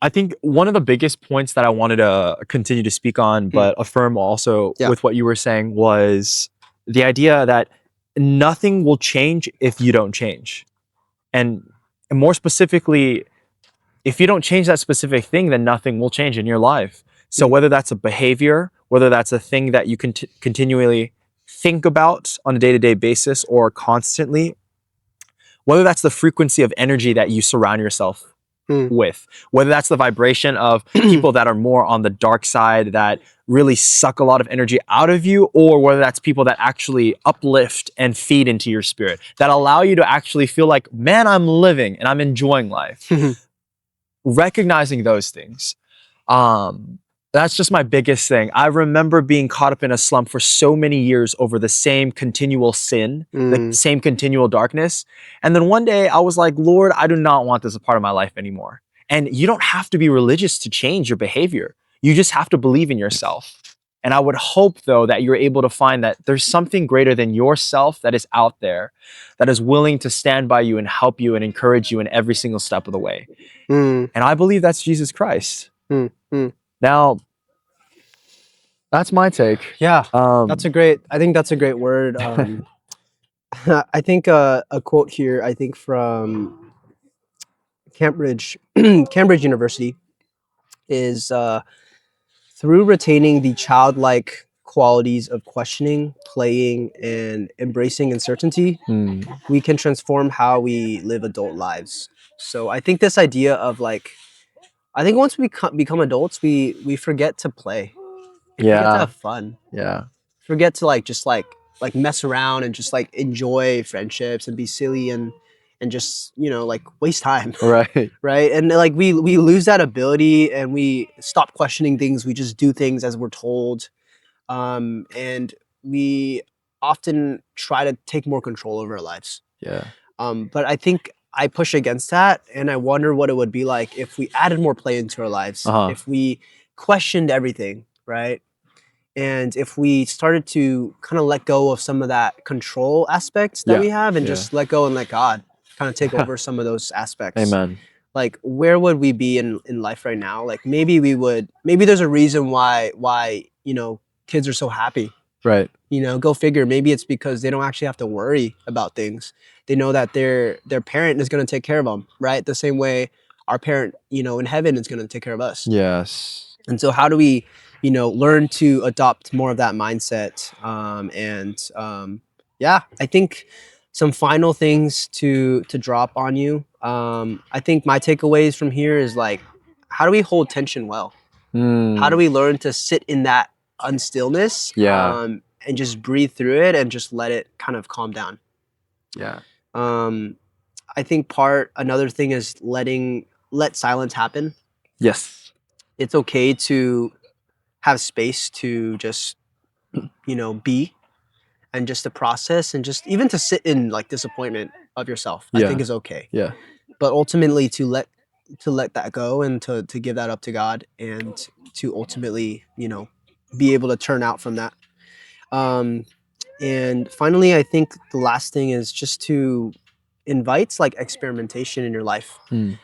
Speaker 2: I think one of the biggest points that I wanted to continue to speak on, but affirm also with what you were saying, was the idea that nothing will change if you don't change. And more specifically, if you don't change that specific thing, then nothing will change in your life. So whether that's a behavior, whether that's a thing that you can continually think about on a day-to-day basis or constantly, whether that's the frequency of energy that you surround yourself with, whether that's the vibration of people that are more on the dark side that really suck a lot of energy out of you, or whether that's people that actually uplift and feed into your spirit, that allow you to actually feel like, man, I'm living and I'm enjoying life. Recognizing those things. That's just my biggest thing. I remember being caught up in a slump for so many years over the same continual sin, the same continual darkness. And then one day I was like, Lord, I do not want this a part of my life anymore. And you don't have to be religious to change your behavior. You just have to believe in yourself. And I would hope, though, that you're able to find that there's something greater than yourself that is out there, that is willing to stand by you and help you and encourage you in every single step of the way. And I believe that's Jesus Christ. Now, that's my take.
Speaker 1: Yeah, I think that's a great word. I think a quote here, I think from Cambridge University is, through retaining the childlike qualities of questioning, playing, and embracing uncertainty, we can transform how we live adult lives. So I think this idea of like, I think once we become adults, we forget to play. We forget to have fun.
Speaker 2: Yeah.
Speaker 1: Forget to like just like mess around and just like enjoy friendships and be silly and just, you know, like waste time.
Speaker 2: Right.
Speaker 1: Right. And like we lose that ability and we stop questioning things. We just do things as we're told. And we often try to take more control over our lives.
Speaker 2: Yeah.
Speaker 1: But I think I push against that, and I wonder what it would be like if we added more play into our lives, if we questioned everything, right? And if we started to kind of let go of some of that control aspects that we have and just let go and let God kind of take over some of those aspects.
Speaker 2: Amen.
Speaker 1: Like, where would we be in life right now? Like, maybe there's a reason why, you know, kids are so happy.
Speaker 2: Right.
Speaker 1: You know, go figure. Maybe it's because they don't actually have to worry about things. They know that their parent is going to take care of them, right? The same way our parent, you know, in heaven is going to take care of us.
Speaker 2: Yes.
Speaker 1: And so how do we, you know, learn to adopt more of that mindset? Yeah, I think some final things to drop on you. I think my takeaways from here is like, how do we hold tension well? How do we learn to sit in that unstillness? And just breathe through it and just let it kind of calm down.
Speaker 2: Yeah.
Speaker 1: I think another thing is letting let silence happen.
Speaker 2: Yes.
Speaker 1: It's okay to have space to just, be, and just to process, and just even to sit in like disappointment of yourself, I think is okay.
Speaker 2: Yeah.
Speaker 1: But ultimately to let that go, and to give that up to God, and to ultimately, be able to turn out from that. And finally, I think the last thing is just to invite like experimentation in your life.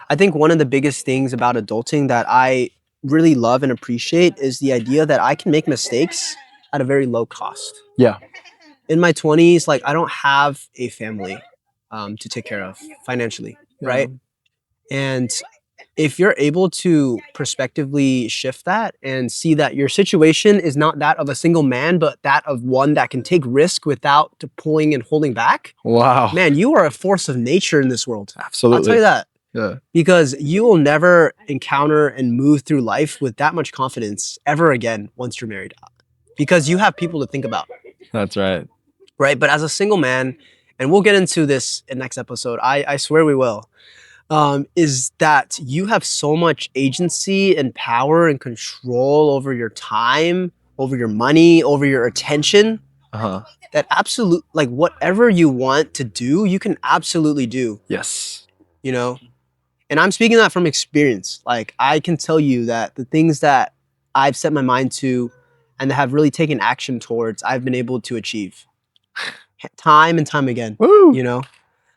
Speaker 1: I think one of the biggest things about adulting that I really love and appreciate is the idea that I can make mistakes at a very low cost.
Speaker 2: Yeah.
Speaker 1: In my 20s, like I don't have a family to take care of financially, right? And if you're able to prospectively shift that and see that your situation is not that of a single man, but that of one that can take risk without pulling and holding back,
Speaker 2: Wow.
Speaker 1: man, you are a force of nature in this world.
Speaker 2: Absolutely.
Speaker 1: I'll tell you that.
Speaker 2: Yeah.
Speaker 1: Because you will never encounter and move through life with that much confidence ever again once you're married. Because you have people to think about.
Speaker 2: That's right.
Speaker 1: Right? But as a single man, and we'll get into this in next episode, I swear we will, is that you have so much agency and power and control over your time, over your money, over your attention, that like whatever you want to do, you can absolutely do.
Speaker 2: Yes.
Speaker 1: And I'm speaking that from experience. Like I can tell you that the things that I've set my mind to and have really taken action towards, I've been able to achieve time and time again.
Speaker 2: Woo.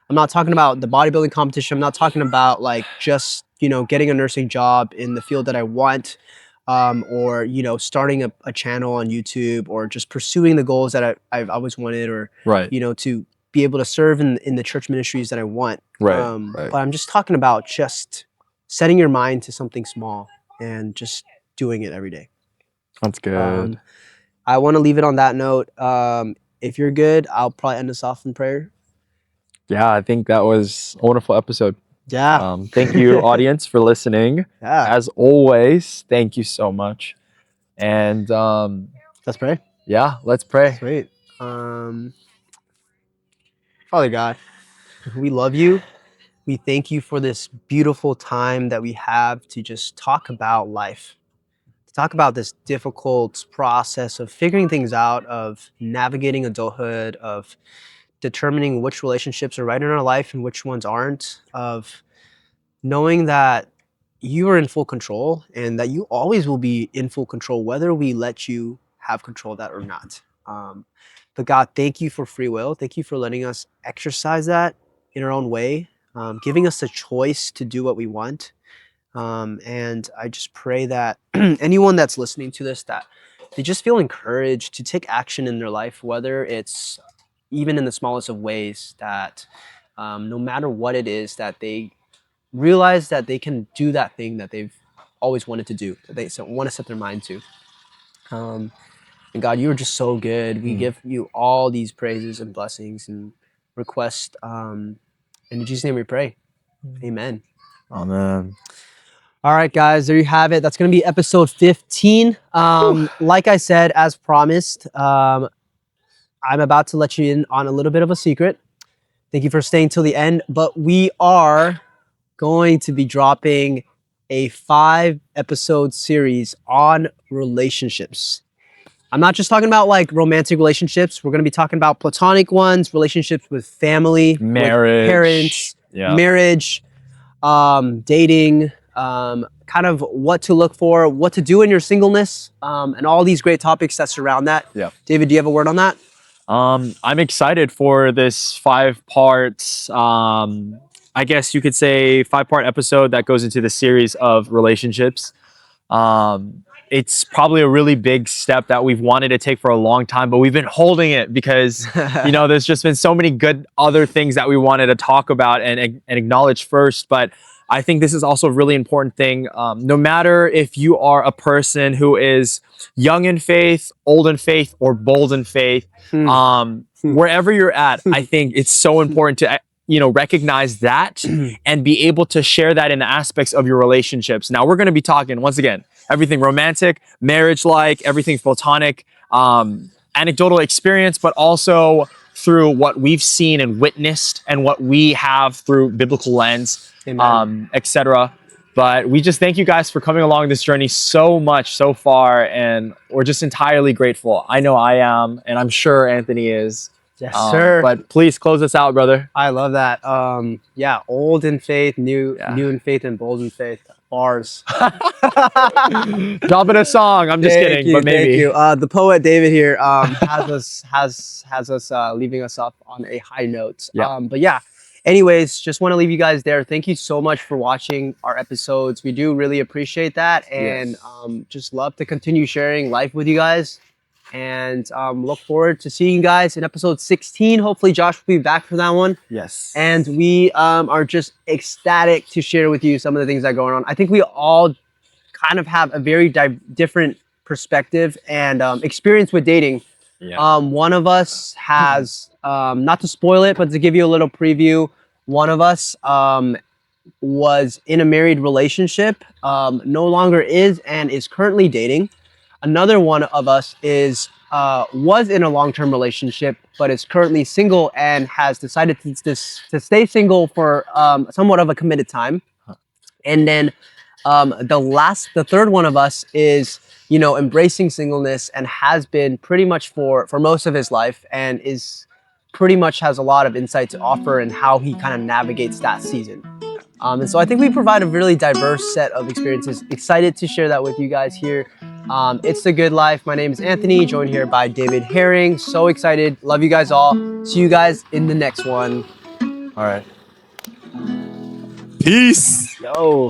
Speaker 1: I'm not talking about the bodybuilding competition. I'm not talking about like just, getting a nursing job in the field that I want, or, starting a channel on YouTube, or just pursuing the goals that I've always wanted, or,
Speaker 2: Right.
Speaker 1: To be able to serve in the church ministries that I want.
Speaker 2: Right.
Speaker 1: But I'm just talking about just setting your mind to something small and just doing it every day.
Speaker 2: That's good.
Speaker 1: I want to leave it on that note. If you're good, I'll probably end us off in prayer.
Speaker 2: Yeah, I think that was a wonderful episode.
Speaker 1: Yeah.
Speaker 2: Thank you, audience, for listening.
Speaker 1: Yeah.
Speaker 2: As always, thank you so much. And
Speaker 1: let's pray.
Speaker 2: Yeah, let's pray.
Speaker 1: Sweet. Father God, we love you. We thank you for this beautiful time that we have to just talk about life, to talk about this difficult process of figuring things out, of navigating adulthood, of determining which relationships are right in our life and which ones aren't, of knowing that you are in full control and that you always will be in full control, whether we let you have control of that or not. But God, thank you for free will. Thank you for letting us exercise that in our own way, giving us the choice to do what we want. And I just pray that anyone that's listening to this, that they just feel encouraged to take action in their life, whether it's even in the smallest of ways, that no matter what it is, that they realize that they can do that thing that they've always wanted to do, that they want to set their mind to. And God, you are just so good. We give you all these praises and blessings and requests. In Jesus' name we pray. Amen.
Speaker 2: Amen.
Speaker 1: All right, guys, there you have it. That's going to be episode 15. Like I said, as promised, I'm about to let you in on a little bit of a secret. Thank you for staying till the end. But we are going to be dropping a 5-episode series on relationships. I'm not just talking about like romantic relationships. We're going to be talking about platonic ones, relationships with family,
Speaker 2: Marriage,
Speaker 1: with parents, marriage, dating, kind of what to look for, what to do in your singleness, and all these great topics that surround that.
Speaker 2: Yeah.
Speaker 1: David, do you have a word on that?
Speaker 2: I'm excited for this 5 parts. I guess you could say 5-part episode that goes into the series of relationships. It's probably a really big step that we've wanted to take for a long time, but we've been holding it because, there's just been so many good other things that we wanted to talk about and acknowledge first. But I think this is also a really important thing. No matter if you are a person who is young in faith, old in faith, or bold in faith, wherever you're at, I think it's so important to recognize that and be able to share that in the aspects of your relationships. Now, we're going to be talking, once again, everything romantic, marriage-like, everything platonic, anecdotal experience, but also through what we've seen and witnessed and what we have through biblical lens, etc. But we just thank you guys for coming along this journey so much so far, and we're just entirely grateful. I know I am, and I'm sure Anthony is.
Speaker 1: Yes, sir.
Speaker 2: But please close us out, brother.
Speaker 1: I love that. Yeah, old in faith, new in faith, and bold in faith. Bars.
Speaker 2: Dropping a song. I'm just kidding, but maybe.
Speaker 1: Thank you. The poet David here has us leaving us up on a high note.
Speaker 2: Yeah.
Speaker 1: But yeah. Anyways, just want to leave you guys there. Thank you so much for watching our episodes. We do really appreciate that, and just love to continue sharing life with you guys. And look forward to seeing you guys in episode 16. Hopefully Josh will be back for that one.
Speaker 2: Yes.
Speaker 1: And we are just ecstatic to share with you some of the things that are going on. I think we all kind of have a very different perspective and experience with dating.
Speaker 2: Yeah.
Speaker 1: One of us has, not to spoil it, but to give you a little preview, one of us was in a married relationship, no longer is, and is currently dating. Another one of us was in a long-term relationship, but is currently single and has decided to stay single for somewhat of a committed time. And then the third one of us is, embracing singleness and has been pretty much for most of his life, and is pretty much has a lot of insight to offer and how he kind of navigates that season. And so I think we provide a really diverse set of experiences. Excited to share that with you guys here. It's the Good Life. My name is Anthony, joined here by David Herring. So excited. Love you guys all. See you guys in the next one.
Speaker 2: All right. Peace.
Speaker 1: Yo.